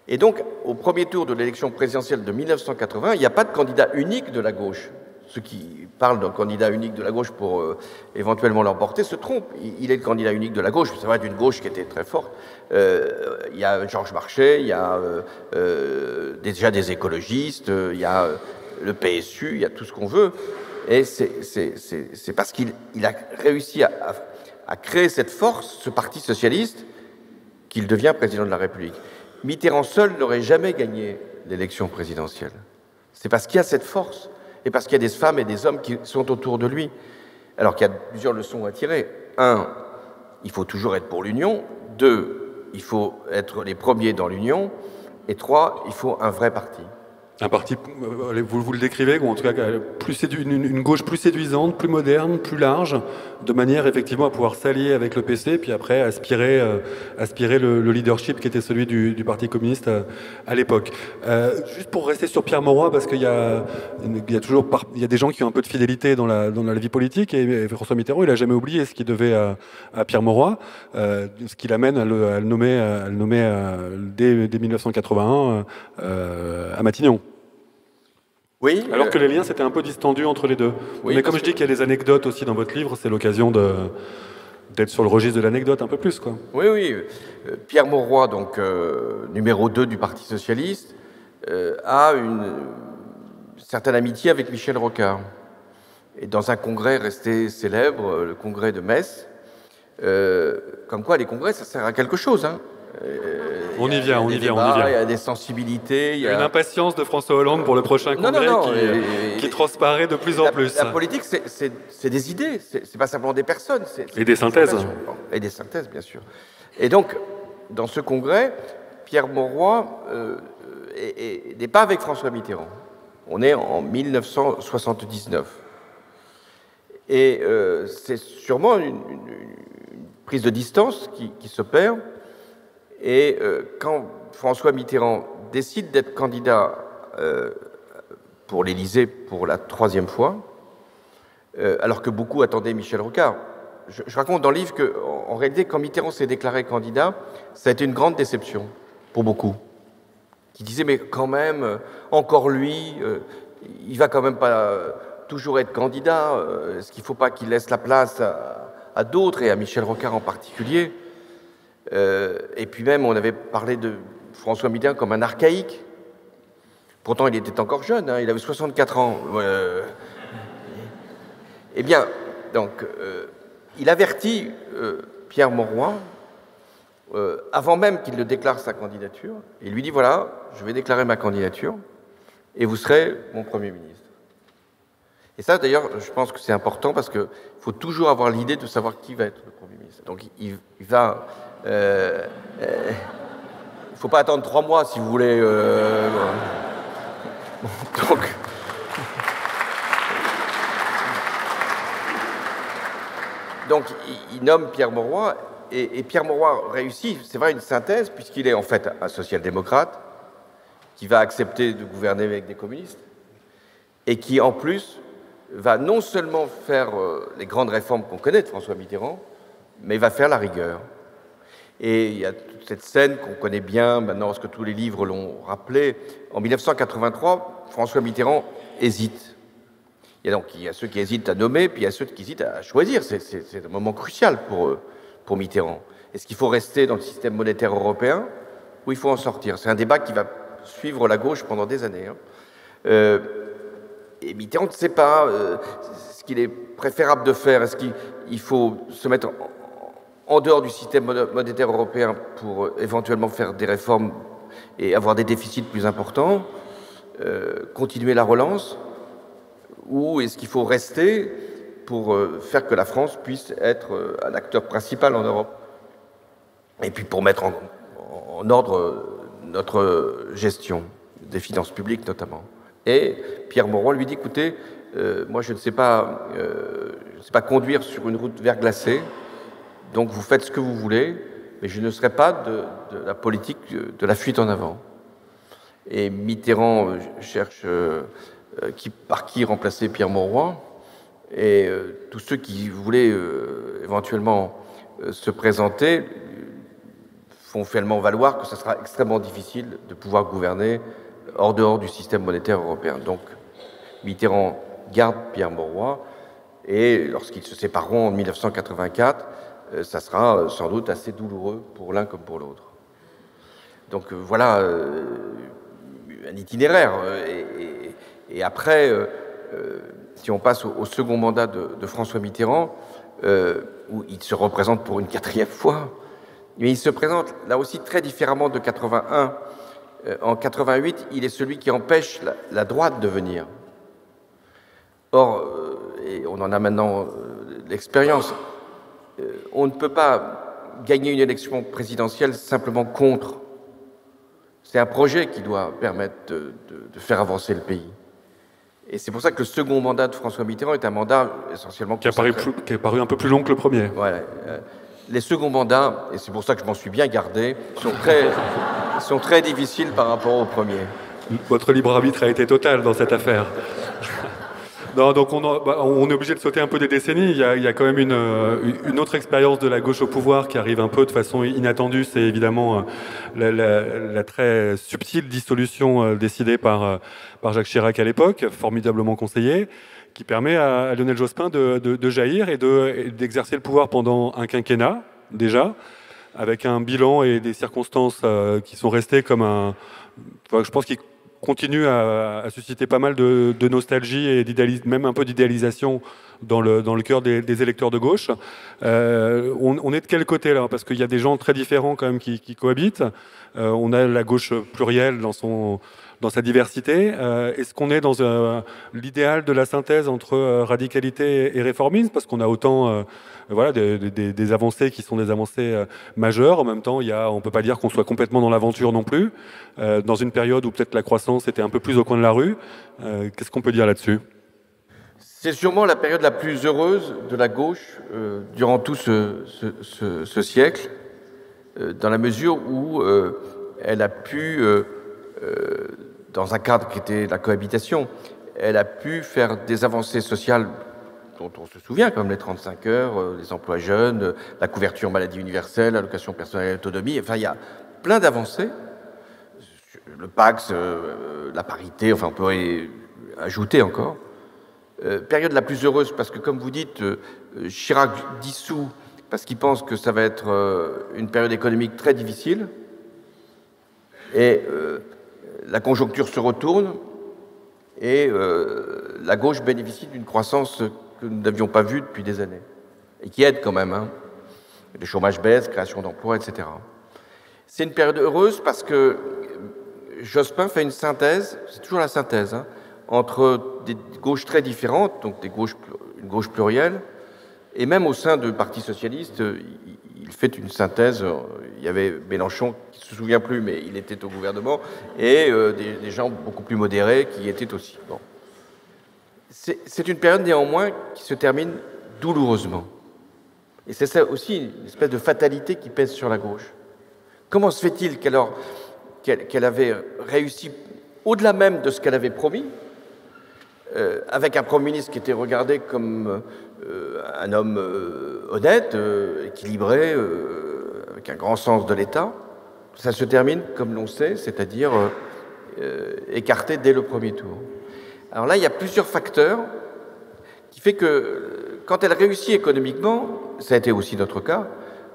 Et donc, au premier tour de l'élection présidentielle de 1980, il n'y a pas de candidat unique de la gauche. Ceux qui parlent d'un candidat unique de la gauche pour éventuellement l'emporter se trompent. Il est le candidat unique de la gauche, ça va être une gauche qui était très forte. Il y a Georges Marchais, il y a déjà des écologistes, il y a le PSU, il y a tout ce qu'on veut. Et c'est parce qu'il a réussi à créer cette force, ce parti socialiste, qu'il devient président de la République. Mitterrand seul n'aurait jamais gagné l'élection présidentielle. C'est parce qu'il y a cette force, et parce qu'il y a des femmes et des hommes qui sont autour de lui. Alors qu'il y a plusieurs leçons à tirer. un, il faut toujours être pour l'Union, deux, il faut être les premiers dans l'Union, et trois, il faut un vrai parti. Un parti, vous le décrivez, ou en tout cas une gauche plus séduisante, plus moderne, plus large, de manière effectivement à pouvoir s'allier avec le PC, puis après aspirer le leadership qui était celui du Parti communiste à l'époque. Juste pour rester sur Pierre Mauroy, parce qu'il y a des gens qui ont un peu de fidélité dans la vie politique, et François Mitterrand, il n'a jamais oublié ce qu'il devait à Pierre Mauroy, ce qui l'amène à le nommer dès 1981 à Matignon. Oui. Alors que les liens s'étaient un peu distendus entre les deux. Oui, mais comme je dis qu'il y a des anecdotes aussi dans votre livre, c'est l'occasion d'être sur le registre de l'anecdote un peu plus, quoi. Oui, oui. Pierre Mauroy, donc numéro 2 du Parti socialiste, a une certaine amitié avec Michel Rocard. Et dans un congrès resté célèbre, le congrès de Metz, comme quoi les congrès, ça sert à quelque chose, hein. On y vient. Il y a des sensibilités. Il y a une impatience de François Hollande pour le prochain congrès qui transparaît de plus en plus. La politique, c'est des idées, c'est pas simplement des personnes. Et des synthèses. Et des synthèses, bien sûr. Et donc, dans ce congrès, Pierre Mauroy n'est pas avec François Mitterrand. On est en 1979. Et c'est sûrement une prise de distance qui s'opère. Et quand François Mitterrand décide d'être candidat pour l'Élysée pour la 3e fois, alors que beaucoup attendaient Michel Rocard, je raconte dans le livre qu'en réalité, quand Mitterrand s'est déclaré candidat, ça a été une grande déception pour beaucoup, qui disaient mais quand même, encore lui, il va quand même pas toujours être candidat, est-ce qu'il ne faut pas qu'il laisse la place à d'autres, et à Michel Rocard en particulier? Et puis même, on avait parlé de François Mitterrand comme un archaïque. Pourtant, il était encore jeune, hein, il avait 64 ans. Eh bien, donc, il avertit Pierre Mauroy, avant même qu'il ne déclare sa candidature, il lui dit, voilà, je vais déclarer ma candidature, et vous serez mon Premier ministre. Et ça, d'ailleurs, je pense que c'est important, parce qu'il faut toujours avoir l'idée de savoir qui va être le Premier ministre. Donc, il va... il ne faut pas attendre 3 mois si vous voulez. Donc, il nomme Pierre Mauroy, et Pierre Mauroy réussit, c'est vrai, une synthèse, puisqu'il est en fait un social-démocrate qui va accepter de gouverner avec des communistes et qui, en plus, va non seulement faire les grandes réformes qu'on connaît de François Mitterrand, mais va faire la rigueur. Et il y a toute cette scène qu'on connaît bien maintenant, parce que tous les livres l'ont rappelé. En 1983, François Mitterrand hésite. Il y a ceux qui hésitent à nommer, puis il y a ceux qui hésitent à choisir. C'est un moment crucial pour Mitterrand. Est-ce qu'il faut rester dans le système monétaire européen ou il faut en sortir? C'est un débat qui va suivre la gauche pendant des années. Et Mitterrand ne sait pas ce qu'il est préférable de faire. Est-ce qu'il faut se mettre en dehors du système monétaire européen pour éventuellement faire des réformes et avoir des déficits plus importants, continuer la relance, ou est-ce qu'il faut rester pour faire que la France puisse être un acteur principal en Europe, et puis pour mettre en ordre notre gestion des finances publiques notamment. Et Pierre Mauroy lui dit, écoutez, moi je ne sais pas conduire sur une route verglacée, donc vous faites ce que vous voulez, mais je ne serai pas de la politique de la fuite en avant. Et Mitterrand cherche par qui remplacer Pierre Mauroy, et tous ceux qui voulaient éventuellement se présenter font finalement valoir que ce sera extrêmement difficile de pouvoir gouverner hors dehors du système monétaire européen. Donc Mitterrand garde Pierre Mauroy, et lorsqu'ils se sépareront en 1984, ça sera sans doute assez douloureux pour l'un comme pour l'autre. Donc voilà un itinéraire. Et après, si on passe au second mandat de François Mitterrand, où il se représente pour une 4e fois, mais il se présente là aussi très différemment de 81. En 88, il est celui qui empêche la droite de venir. Or, et on en a maintenant l'expérience, on ne peut pas gagner une élection présidentielle simplement contre. C'est un projet qui doit permettre de faire avancer le pays. Et c'est pour ça que le second mandat de François Mitterrand est un mandat essentiellement qui est paru un peu plus long que le premier. Voilà. Les seconds mandats, et c'est pour ça que je m'en suis bien gardé, sont très difficiles par rapport au premier. Votre libre arbitre a été total dans cette affaire. Non, donc on est obligé de sauter un peu des décennies. Il y a quand même une autre expérience de la gauche au pouvoir qui arrive un peu de façon inattendue. C'est évidemment la très subtile dissolution décidée par Jacques Chirac à l'époque, formidablement conseillé, qui permet à Lionel Jospin de jaillir et d'exercer le pouvoir pendant un quinquennat, déjà, avec un bilan et des circonstances qui sont restées comme un... je pense qu'il continue à susciter pas mal de nostalgie et même un peu d'idéalisation dans le cœur des électeurs de gauche. On est de quel côté là? Parce qu'il y a des gens très différents quand même qui cohabitent. On a la gauche plurielle dans sa diversité. Est-ce qu'on est dans l'idéal de la synthèse entre radicalité et réformisme? Parce qu'on a autant voilà, des avancées qui sont des avancées majeures. En même temps, on ne peut pas dire qu'on soit complètement dans l'aventure non plus. Dans une période où peut-être la croissance était un peu plus au coin de la rue. Qu'est-ce qu'on peut dire là-dessus? C'est sûrement la période la plus heureuse de la gauche durant tout ce siècle, dans la mesure où elle a pu, dans un cadre qui était la cohabitation, elle a pu faire des avancées sociales dont on se souvient, comme les 35 heures, les emplois jeunes, la couverture maladie universelle, l'allocation personnelle d'autonomie. Enfin, il y a plein d'avancées. Le Pacs, la parité, enfin, on peut y ajouter encore. Période la plus heureuse, parce que, comme vous dites, Chirac dissout parce qu'il pense que ça va être une période économique très difficile. Et la conjoncture se retourne et la gauche bénéficie d'une croissance que nous n'avions pas vue depuis des années et qui aide quand même. Hein. Le chômage baisse, création d'emplois, etc. C'est une période heureuse parce que Jospin fait une synthèse, c'est toujours la synthèse, hein, entre des gauches très différentes, donc une gauche plurielle, et même au sein du Parti socialiste, il fait une synthèse. Il y avait Mélenchon, qui ne se souvient plus, mais il était au gouvernement, et des gens beaucoup plus modérés qui étaient aussi. Bon. C'est une période néanmoins qui se termine douloureusement. Et c'est ça aussi une espèce de fatalité qui pèse sur la gauche. Comment se fait-il qu'elle avait réussi, au-delà même de ce qu'elle avait promis, avec un Premier ministre qui était regardé comme un homme honnête, équilibré, avec un grand sens de l'État, ça se termine comme l'on sait, c'est-à-dire écarté dès le premier tour. Alors là, il y a plusieurs facteurs qui fait que quand elle réussit économiquement, ça a été aussi notre cas,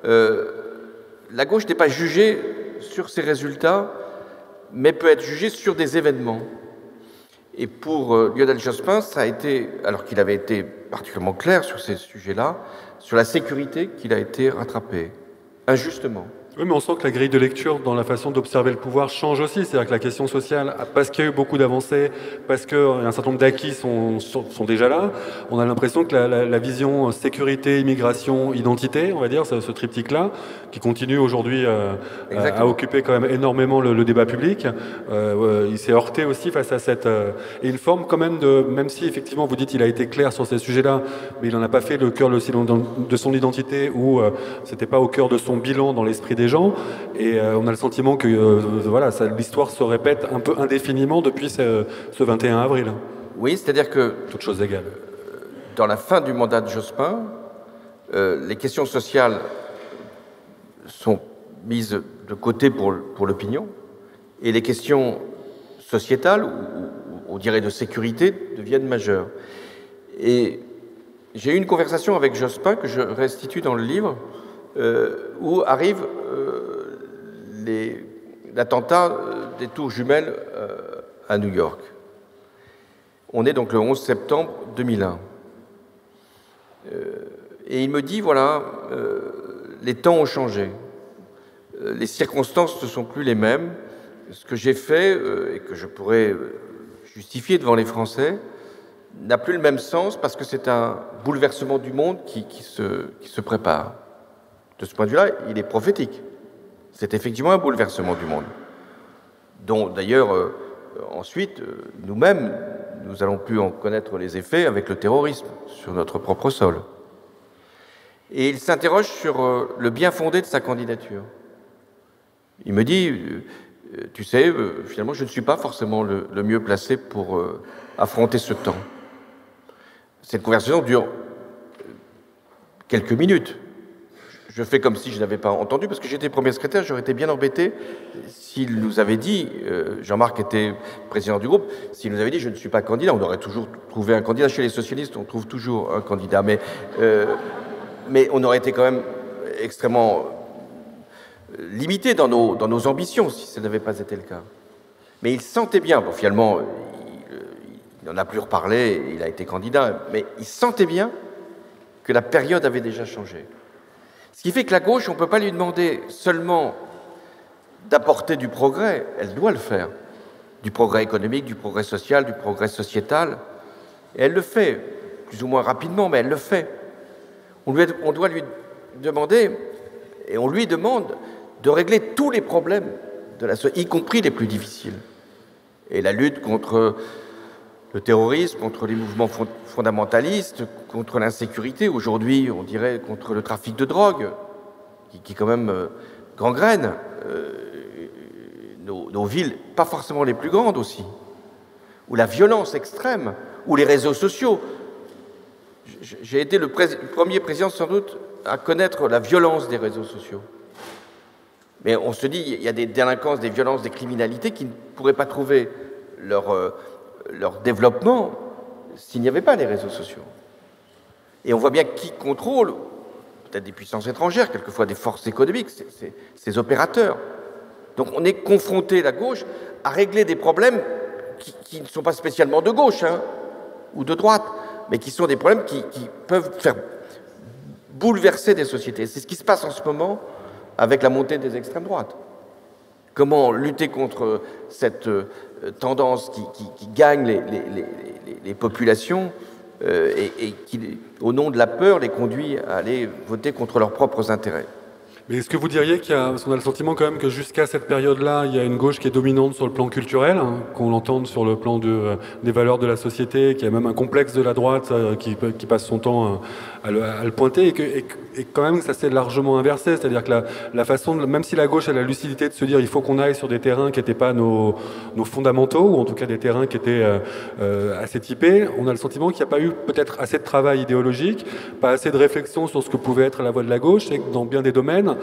la gauche n'est pas jugée sur ses résultats, mais peut être jugée sur des événements. Et pour Lionel Jospin, ça a été, alors qu'il avait été particulièrement clair sur ces sujets-là, sur la sécurité qu'il a été rattrapé, injustement. Oui, mais on sent que la grille de lecture dans la façon d'observer le pouvoir change aussi. C'est-à-dire que la question sociale, parce qu'il y a eu beaucoup d'avancées, parce qu'un certain nombre d'acquis sont déjà là, on a l'impression que la vision sécurité, immigration, identité, on va dire, ce triptyque-là, qui continue aujourd'hui à occuper quand même énormément le débat public, il s'est heurté aussi face à cette... et une forme quand même de... Même si effectivement vous dites qu'il a été clair sur ces sujets-là, mais il n'en a pas fait le cœur de son identité, ou c'était pas au cœur de son bilan dans l'esprit des gens, et on a le sentiment que voilà, l'histoire se répète un peu indéfiniment depuis ce 21 avril. Oui, c'est-à-dire que... Toutes choses égales. Dans la fin du mandat de Jospin, les questions sociales sont mises de côté pour l'opinion, et les questions sociétales, ou on dirait de sécurité, deviennent majeures. Et j'ai eu une conversation avec Jospin, que je restitue dans le livre, où arrive l'attentat des tours jumelles à New York. On est donc le 11 septembre 2001. Et il me dit, voilà, les temps ont changé. Les circonstances ne sont plus les mêmes. Ce que j'ai fait, et que je pourrais justifier devant les Français, n'a plus le même sens parce que c'est un bouleversement du monde qui se prépare. De ce point de vue-là, il est prophétique. C'est effectivement un bouleversement du monde, dont d'ailleurs, ensuite, nous-mêmes, nous allons plus en connaître les effets avec le terrorisme sur notre propre sol. Et il s'interroge sur le bien fondé de sa candidature. Il me dit, tu sais, finalement, je ne suis pas forcément le mieux placé pour affronter ce temps. Cette conversation dure quelques minutes. Je fais comme si je n'avais pas entendu, parce que j'étais premier secrétaire, j'aurais été bien embêté s'il nous avait dit, Jean-Marc était président du groupe, s'il nous avait dit je ne suis pas candidat, on aurait toujours trouvé un candidat. Chez les socialistes, on trouve toujours un candidat, mais on aurait été quand même extrêmement limité dans nos ambitions si ça n'avait pas été le cas. Mais il sentait bien, bon, finalement, il n'en a plus reparlé, il a été candidat, mais il sentait bien que la période avait déjà changé. Ce qui fait que la gauche, on ne peut pas lui demander seulement d'apporter du progrès, elle doit le faire, du progrès économique, du progrès social, du progrès sociétal, et elle le fait, plus ou moins rapidement, mais elle le fait. On doit lui demander, et on lui demande, de régler tous les problèmes de la société, y compris les plus difficiles. Et la lutte contre le terrorisme, contre les mouvements fondamentalistes, contre l'insécurité, aujourd'hui, on dirait contre le trafic de drogue, qui quand même gangrène nos villes, pas forcément les plus grandes aussi, ou la violence extrême, ou les réseaux sociaux. J'ai été le premier président, sans doute, à connaître la violence des réseaux sociaux. Mais on se dit, il y a des délinquances, des violences, des criminalités qui ne pourraient pas trouver leur développement s'il n'y avait pas les réseaux sociaux. Et on voit bien qui contrôle, peut-être des puissances étrangères, quelquefois des forces économiques, ces opérateurs. Donc on est confronté, la gauche, à régler des problèmes qui ne sont pas spécialement de gauche ou de droite, mais qui sont des problèmes qui peuvent faire bouleverser des sociétés. C'est ce qui se passe en ce moment avec la montée des extrêmes droites. Comment lutter contre cette tendance qui gagne les populations et qui, au nom de la peur, les conduit à aller voter contre leurs propres intérêts. Mais est-ce que vous diriez parce qu'on a le sentiment quand même que jusqu'à cette période-là, il y a une gauche qui est dominante sur le plan culturel, qu'on l'entende sur le plan des valeurs de la société, qu'il y a même un complexe de la droite qui passe son temps à le pointer, et quand même ça s'est largement inversé, c'est-à-dire que la façon, même si la gauche a la lucidité de se dire il faut qu'on aille sur des terrains qui n'étaient pas nos fondamentaux, ou en tout cas des terrains qui étaient assez typés, on a le sentiment qu'il n'y a pas eu peut-être assez de travail idéologique, pas assez de réflexion sur ce que pouvait être la voie de la gauche, et que dans bien des domaines,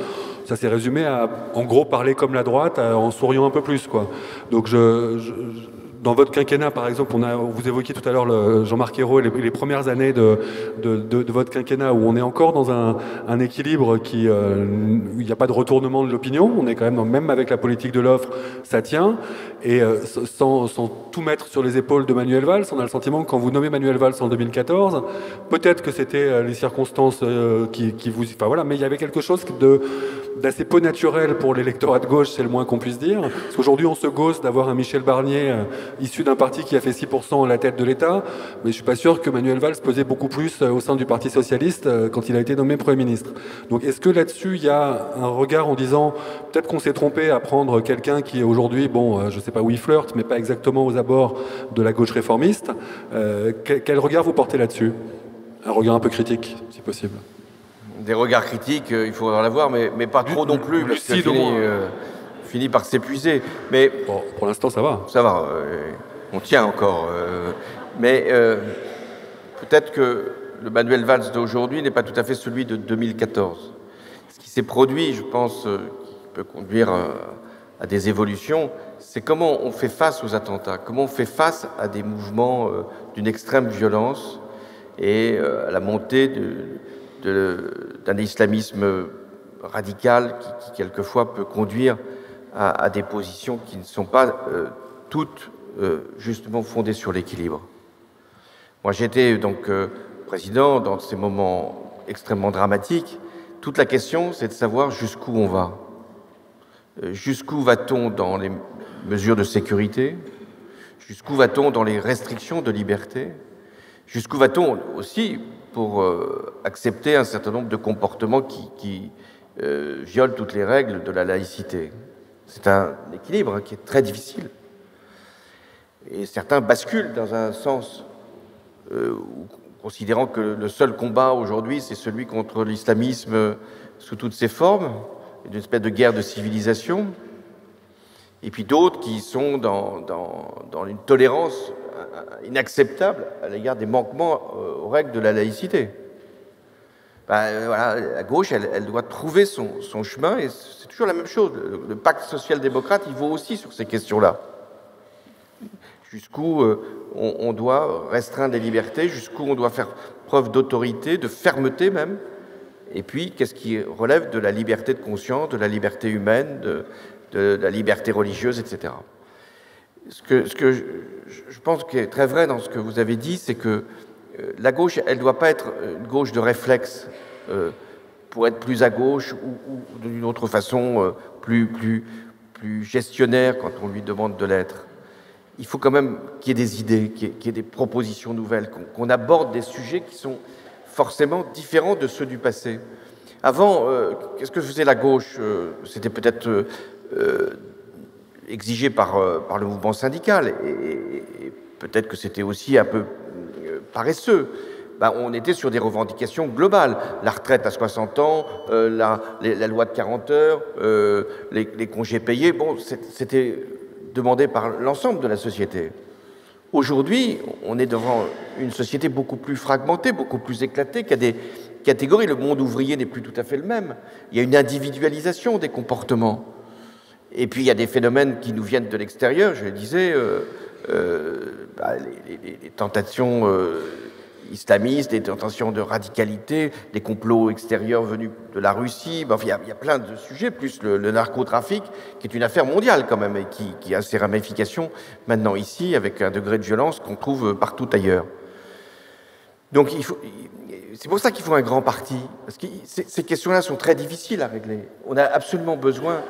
ça s'est résumé à, en gros, parler comme la droite en souriant un peu plus, quoi. Donc dans votre quinquennat, par exemple, vous évoquiez tout à l'heure Jean-Marc Ayrault, les premières années de votre quinquennat, où on est encore dans un équilibre où il n'y a pas de retournement de l'opinion, on est quand même avec la politique de l'offre, ça tient, et sans tout mettre sur les épaules de Manuel Valls, on a le sentiment que quand vous nommez Manuel Valls en 2014, peut-être que c'était les circonstances qui vous... Enfin voilà, mais il y avait quelque chose d'assez peu naturel pour l'électorat de gauche, c'est le moins qu'on puisse dire. Parce qu'aujourd'hui, on se gausse d'avoir un Michel Barnier issu d'un parti qui a fait 6% à la tête de l'État, mais je suis pas sûr que Manuel Valls pesait beaucoup plus au sein du Parti Socialiste quand il a été nommé Premier ministre. Donc est-ce que là-dessus, il y a un regard en disant, peut-être qu'on s'est trompé à prendre quelqu'un qui est aujourd'hui, bon, je sais pas où il flirte, mais pas exactement aux abords de la gauche réformiste. Quel regard vous portez là-dessus? Un regard un peu critique, si possible. Des regards critiques, il faudra en avoir, mais pas trop non plus, parce que finit par s'épuiser. Mais bon, pour l'instant, ça va. Ça va, on tient encore. Mais peut-être que le Manuel Valls d'aujourd'hui n'est pas tout à fait celui de 2014. Ce qui s'est produit, je pense, qui peut conduire à des évolutions, c'est comment on fait face aux attentats, comment on fait face à des mouvements d'une extrême violence et à la montée d'un islamisme radical qui quelquefois peut conduire à des positions qui ne sont pas toutes justement fondées sur l'équilibre. Moi, j'étais donc président dans ces moments extrêmement dramatiques. Toute la question, c'est de savoir jusqu'où on va. Jusqu'où va-t-on dans les mesures de sécurité? Jusqu'où va-t-on dans les restrictions de liberté? Jusqu'où va-t-on aussi pour accepter un certain nombre de comportements qui violent toutes les règles de la laïcité? C'est un équilibre qui est très difficile. Et certains basculent dans un sens considérant que le seul combat aujourd'hui, c'est celui contre l'islamisme sous toutes ses formes, une espèce de guerre de civilisation. Et puis d'autres qui sont dans une tolérance inacceptable à l'égard des manquements aux règles de la laïcité. Voilà, la gauche, elle doit trouver son chemin, et c'est toujours la même chose. Le pacte social-démocrate, il vaut aussi sur ces questions-là. Jusqu'où on doit restreindre les libertés, jusqu'où on doit faire preuve d'autorité, de fermeté même, et puis qu'est-ce qui relève de la liberté de conscience, de la liberté humaine, de la liberté religieuse, etc. Ce que je pense qui est très vrai dans ce que vous avez dit, c'est que la gauche, elle ne doit pas être une gauche de réflexe pour être plus à gauche ou d'une autre façon plus gestionnaire quand on lui demande de l'être. Il faut quand même qu'il y ait des idées, qu'il y ait des propositions nouvelles, qu'on aborde des sujets qui sont forcément différents de ceux du passé. Avant, qu'est-ce que faisait la gauche? C'était peut-être exigé par le mouvement syndical, et peut-être que c'était aussi un peu paresseux. On était sur des revendications globales. La retraite à 60 ans, la loi de 40 heures, les congés payés, c'était demandé par l'ensemble de la société. Aujourd'hui, on est devant une société beaucoup plus fragmentée, beaucoup plus éclatée, qui a des catégories. Le monde ouvrier n'est plus tout à fait le même. Il y a une individualisation des comportements. Et puis, il y a des phénomènes qui nous viennent de l'extérieur. Je le disais, les tentations islamistes, des tentations de radicalité, des complots extérieurs venus de la Russie. Il y a plein de sujets, plus le narcotrafic, qui est une affaire mondiale quand même, et qui a ses ramifications maintenant ici, avec un degré de violence qu'on trouve partout ailleurs. Donc c'est pour ça qu'il faut un grand parti, parce que ces questions-là sont très difficiles à régler. On a absolument besoin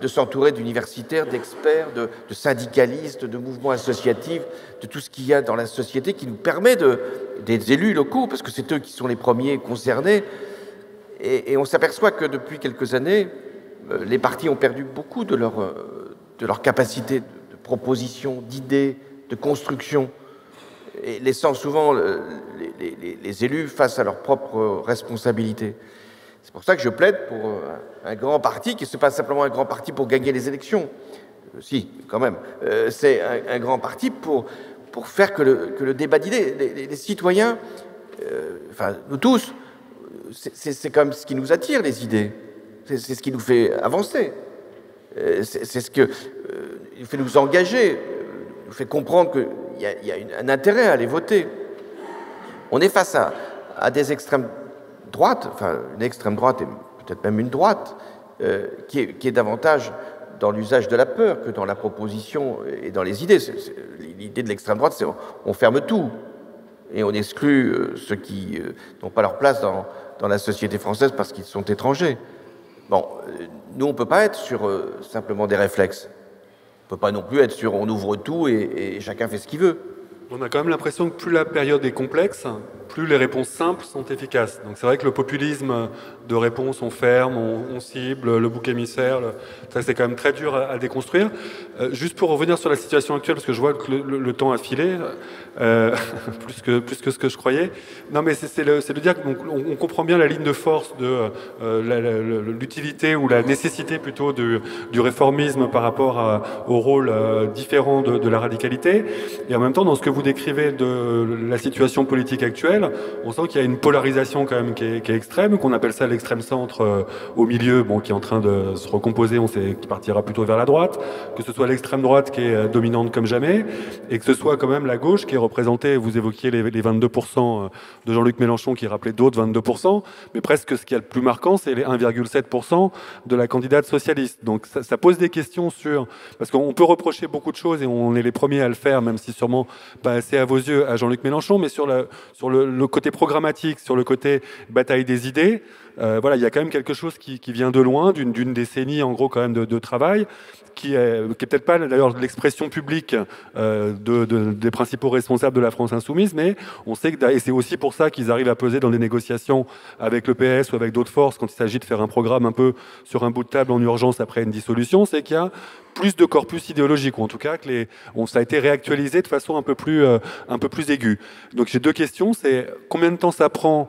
de s'entourer d'universitaires, d'experts, de syndicalistes, de mouvements associatifs, de tout ce qu'il y a dans la société qui nous permet des élus locaux, parce que c'est eux qui sont les premiers concernés. Et on s'aperçoit que depuis quelques années, les partis ont perdu beaucoup de leur capacité de proposition, d'idées, de construction, et laissant souvent les élus face à leurs propres responsabilités. C'est pour ça que je plaide pour un grand parti, qui n'est pas simplement un grand parti pour gagner les élections, si, quand même, c'est un grand parti pour faire que le débat d'idées, les citoyens, enfin nous tous, c'est quand même ce qui nous attire, les idées, c'est ce qui nous fait avancer, c'est ce qui nous fait nous engager, nous fait comprendre qu'il y a un intérêt à aller voter. On est face à des extrêmes droite, enfin une extrême droite et peut-être même une droite, qui est davantage dans l'usage de la peur que dans la proposition et dans les idées. L'idée de l'extrême droite, c'est on ferme tout et on exclut ceux qui n'ont pas leur place dans la société française parce qu'ils sont étrangers. Nous on ne peut pas être sur simplement des réflexes. On ne peut pas non plus être sur on ouvre tout et chacun fait ce qu'il veut. On a quand même l'impression que plus la période est complexe, plus les réponses simples sont efficaces. Donc c'est vrai que le populisme de réponse, on ferme, on cible, le bouc émissaire, ça c'est quand même très dur à déconstruire. Juste pour revenir sur la situation actuelle, parce que je vois que le temps a filé, plus que ce que je croyais. Non mais c'est de dire qu'on comprend bien la ligne de force de l'utilité ou la nécessité plutôt du réformisme par rapport au rôle différent de la radicalité. Et en même temps, dans ce que vous décrivez de la situation politique actuelle, on sent qu'il y a une polarisation quand même qui est extrême, qu'on appelle ça l'extrême centre au milieu, qui est en train de se recomposer, on sait qu'il partira plutôt vers la droite, que ce soit l'extrême droite qui est dominante comme jamais, et que ce soit quand même la gauche qui est représentée, vous évoquiez les 22% de Jean-Luc Mélenchon qui rappelait d'autres 22%, mais presque ce qui est le plus marquant, c'est les 1,7% de la candidate socialiste. Donc ça pose des questions parce qu'on peut reprocher beaucoup de choses et on est les premiers à le faire, même si sûrement pas assez à vos yeux à Jean-Luc Mélenchon, mais sur le côté programmatique, sur le côté bataille des idées, voilà, il y a quand même quelque chose qui vient de loin, d'une décennie en gros quand même de travail, qui est peut-être pas d'ailleurs l'expression publique des principaux responsables de la France insoumise, mais on sait que, et c'est aussi pour ça qu'ils arrivent à peser dans des négociations avec le PS ou avec d'autres forces quand il s'agit de faire un programme un peu sur un bout de table en urgence après une dissolution, c'est qu'il y a plus de corpus idéologique, ou en tout cas que ça a été réactualisé de façon un peu plus aiguë. Donc j'ai deux questions, c'est combien de temps ça prend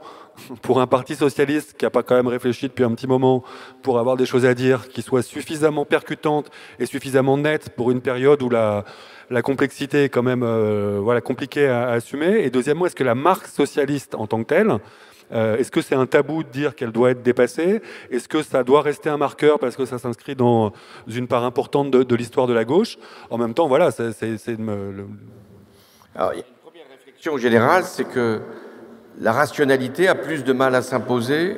pour un parti socialiste qui n'a pas quand même réfléchi depuis un petit moment pour avoir des choses à dire, qui soient suffisamment percutantes et suffisamment nettes pour une période où la complexité est quand même voilà, compliquée à assumer. Et deuxièmement, est-ce que la marque socialiste en tant que telle, est-ce que c'est un tabou de dire qu'elle doit être dépassée? Est-ce que ça doit rester un marqueur parce que ça s'inscrit dans une part importante de l'histoire de la gauche? En même temps, voilà, Alors, il y a une première réflexion générale, c'est que la rationalité a plus de mal à s'imposer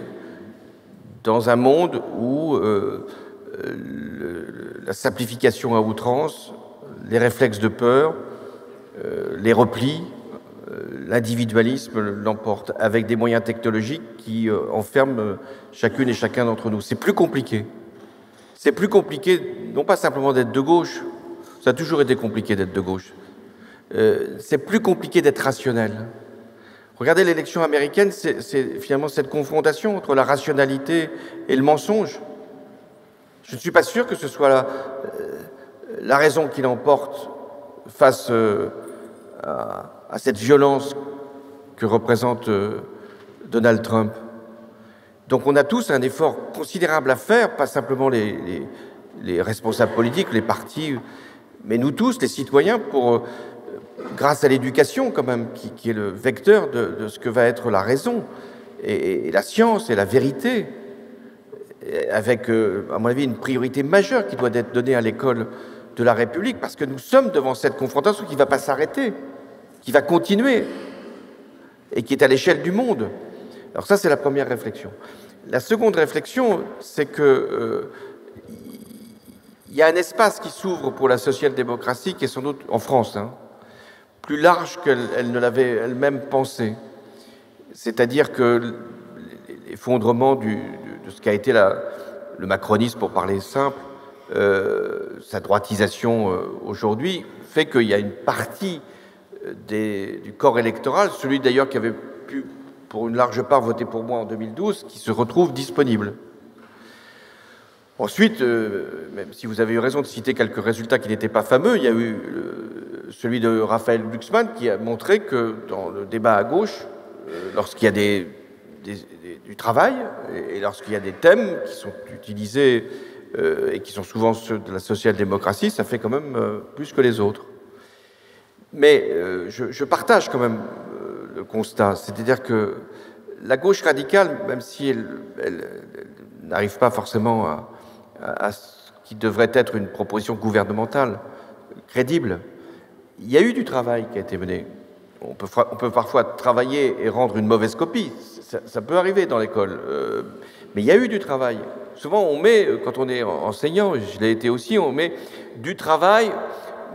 dans un monde où la simplification à outrance, les réflexes de peur, les replis, l'individualisme l'emporte, avec des moyens technologiques qui enferment chacune et chacun d'entre nous. C'est plus compliqué. C'est plus compliqué, non pas simplement d'être de gauche, ça a toujours été compliqué d'être de gauche, c'est plus compliqué d'être rationnel. Regardez l'élection américaine, c'est finalement cette confrontation entre la rationalité et le mensonge. Je ne suis pas sûr que ce soit la raison qui l'emporte face à cette violence que représente Donald Trump. Donc on a tous un effort considérable à faire, pas simplement les responsables politiques, les partis, mais nous tous, les citoyens, pour grâce à l'éducation quand même, qui est le vecteur de ce que va être la raison, et la science et la vérité, avec, à mon avis, une priorité majeure qui doit être donnée à l'école de la République, parce que nous sommes devant cette confrontation qui ne va pas s'arrêter, qui va continuer, et qui est à l'échelle du monde. Alors ça, c'est la première réflexion. La seconde réflexion, c'est que il y a un espace qui s'ouvre pour la social-démocratie qui est sans doute, en France, plus large qu'elle ne l'avait elle-même pensé. C'est-à-dire que l'effondrement de ce qu'a été le macronisme, pour parler simple, sa droitisation aujourd'hui, fait qu'il y a une partie du corps électoral, celui d'ailleurs qui avait pu, pour une large part, voter pour moi en 2012, qui se retrouve disponible. Ensuite, même si vous avez eu raison de citer quelques résultats qui n'étaient pas fameux, il y a eu celui de Raphaël Glucksmann qui a montré que dans le débat à gauche, lorsqu'il y a du travail et lorsqu'il y a des thèmes qui sont utilisés et qui sont souvent ceux de la social-démocratie, ça fait quand même plus que les autres. Mais je partage quand même le constat, c'est-à-dire que la gauche radicale, même si elle n'arrive pas forcément à ce qui devrait être une proposition gouvernementale crédible, il y a eu du travail qui a été mené. On peut parfois travailler et rendre une mauvaise copie, ça peut arriver dans l'école, mais il y a eu du travail. Souvent on met, quand on est enseignant, je l'ai été aussi, on met du travail,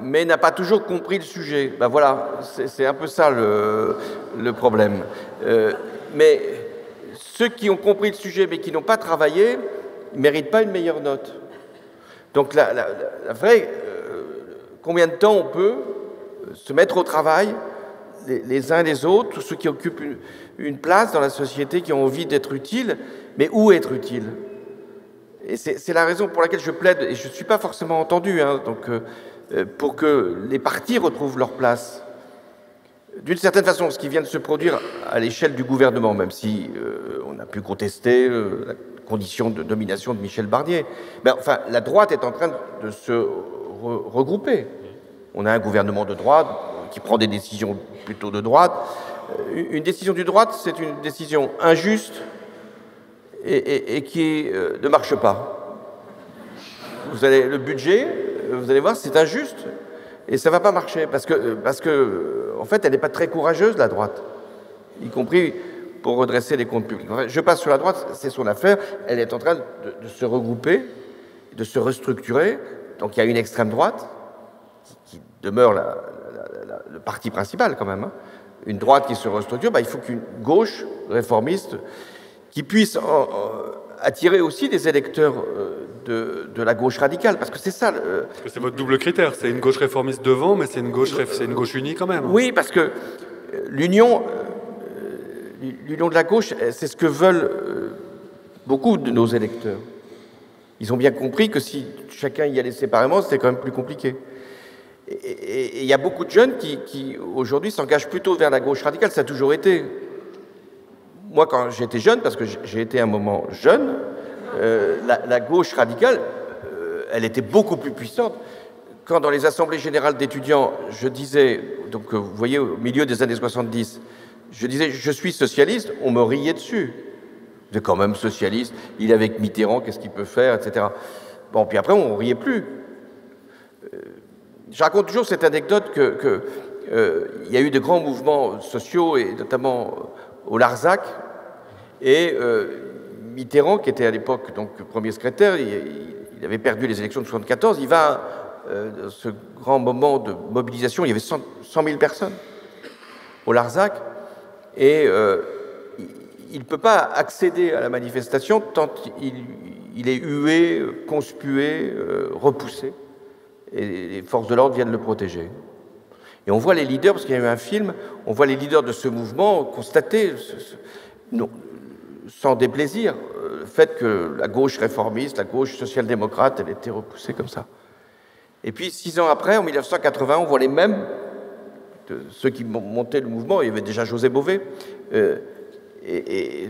mais n'a pas toujours compris le sujet. Ben voilà, c'est un peu ça le problème. Mais ceux qui ont compris le sujet mais qui n'ont pas travaillé ne méritent pas une meilleure note. Donc la vraie, combien de temps on peut se mettre au travail, les uns les autres, tous ceux qui occupent une place dans la société, qui ont envie d'être utiles, mais où être utile? Et c'est la raison pour laquelle je plaide, et je ne suis pas forcément entendu, donc pour que les partis retrouvent leur place. D'une certaine façon, ce qui vient de se produire à l'échelle du gouvernement, même si on a pu contester la condition de domination de Michel Barnier, mais enfin, la droite est en train de se regrouper. On a un gouvernement de droite qui prend des décisions plutôt de droite. Une décision de droite, c'est une décision injuste et qui ne marche pas. Vous avez le budget, vous allez voir, c'est injuste et ça ne va pas marcher parce que en fait, elle n'est pas très courageuse, la droite, y compris pour redresser les comptes publics. Enfin, je passe sur la droite, c'est son affaire. Elle est en train de se regrouper, de se restructurer. Donc il y a une extrême droite qui demeure le parti principal quand même, hein, une droite qui se restructure, il faut qu'une gauche réformiste qui puisse attirer aussi des électeurs de la gauche radicale, parce que c'est ça. Parce que c'est votre double critère, c'est une gauche réformiste devant, mais c'est une gauche unie quand même. Oui, parce que l'union de la gauche, c'est ce que veulent beaucoup de nos électeurs. Ils ont bien compris que si chacun y allait séparément, c'était quand même plus compliqué. Et il y a beaucoup de jeunes qui aujourd'hui s'engagent plutôt vers la gauche radicale, ça a toujours été. Moi, quand j'étais jeune, parce que j'ai été un moment jeune, la gauche radicale, elle était beaucoup plus puissante. Quand dans les assemblées générales d'étudiants, je disais, donc vous voyez, au milieu des années 70, je disais « je suis socialiste », on me riait dessus. C'est quand même socialiste, il est avec Mitterrand, qu'est-ce qu'il peut faire, etc. Bon, puis après, on ne riait plus. Je raconte toujours cette anecdote qu'il y a eu de grands mouvements sociaux, et notamment au Larzac, et Mitterrand, qui était à l'époque donc premier secrétaire, il avait perdu les élections de 1974, il va à ce grand moment de mobilisation, il y avait 100 000 personnes au Larzac, et il ne peut pas accéder à la manifestation tant il est hué, conspué, repoussé, et les forces de l'ordre viennent le protéger. Et on voit les leaders, parce qu'il y a eu un film, on voit les leaders de ce mouvement constater, non, sans déplaisir, le fait que la gauche réformiste, la gauche social-démocrate, elle était repoussée comme ça. Et puis 6 ans après, en 1980, on voit les mêmes, ceux qui montaient le mouvement, il y avait déjà José Bové,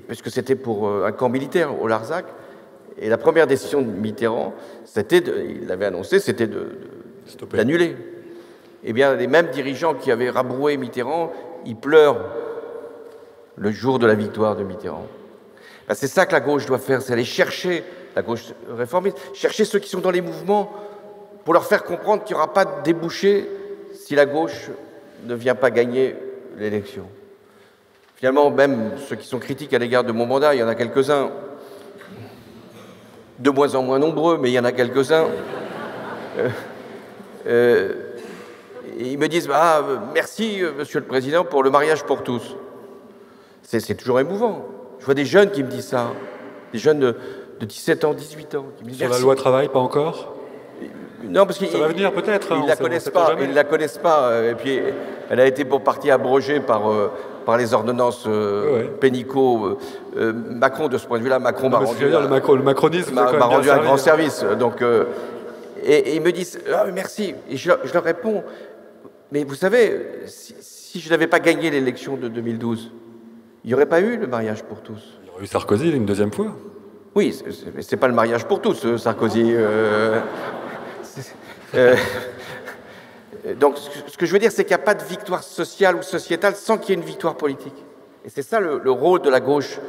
parce que c'était pour un camp militaire au Larzac, et la première décision de Mitterrand, il l'avait annoncé, c'était d'annuler. Eh bien, les mêmes dirigeants qui avaient rabroué Mitterrand, ils pleurent le jour de la victoire de Mitterrand. C'est ça que la gauche doit faire, c'est aller chercher, la gauche réformiste, chercher ceux qui sont dans les mouvements pour leur faire comprendre qu'il n'y aura pas de débouché si la gauche ne vient pas gagner l'élection. Finalement, même ceux qui sont critiques à l'égard de mon mandat, il y en a quelques-uns, de moins en moins nombreux, mais il y en a quelques-uns. Ils me disent merci, Monsieur le Président, pour le mariage pour tous. C'est toujours émouvant. Je vois des jeunes qui me disent ça, des jeunes de 17 ans, 18 ans. Qui me disent, sur la loi travail, pas encore? Non, parce qu'ils ça va venir peut-être. Ils ne la connaissent pas. Ils la connaissent pas. Et puis, elle a été pour partie abrogée par les ordonnances Pénicaud. Macron, de ce point de vue-là, Macron m'a rendu le macronisme m'a rendu un grand service. Donc, et ils me disent merci. Et je leur réponds, mais vous savez, si je n'avais pas gagné l'élection de 2012, il n'y aurait pas eu le mariage pour tous. Il y aurait eu Sarkozy une deuxième fois. Oui, c'est pas le mariage pour tous, Sarkozy. Donc, ce que je veux dire, c'est qu'il n'y a pas de victoire sociale ou sociétale sans qu'il y ait une victoire politique. Et c'est ça le rôle de la gauche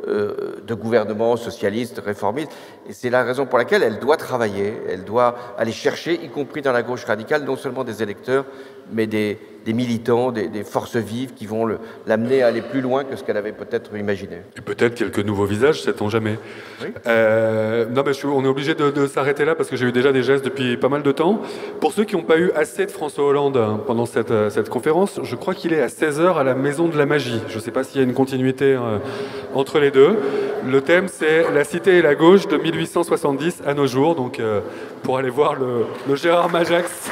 de gouvernement socialiste, réformiste. Et c'est la raison pour laquelle elle doit travailler, elle doit aller chercher, y compris dans la gauche radicale, non seulement des électeurs, mais des militants, des forces vives qui vont l'amener à aller plus loin que ce qu'elle avait peut-être imaginé. Et peut-être quelques nouveaux visages, sait-on jamais. Oui. Non, mais on est obligé de s'arrêter là parce que j'ai eu déjà des gestes depuis pas mal de temps. Pour ceux qui n'ont pas eu assez de François Hollande pendant cette conférence, je crois qu'il est à 16h à la Maison de la Magie. Je ne sais pas s'il y a une continuité entre les deux. Le thème, c'est la cité et la gauche de 1870 à nos jours. Donc, pour aller voir le Gérard Majax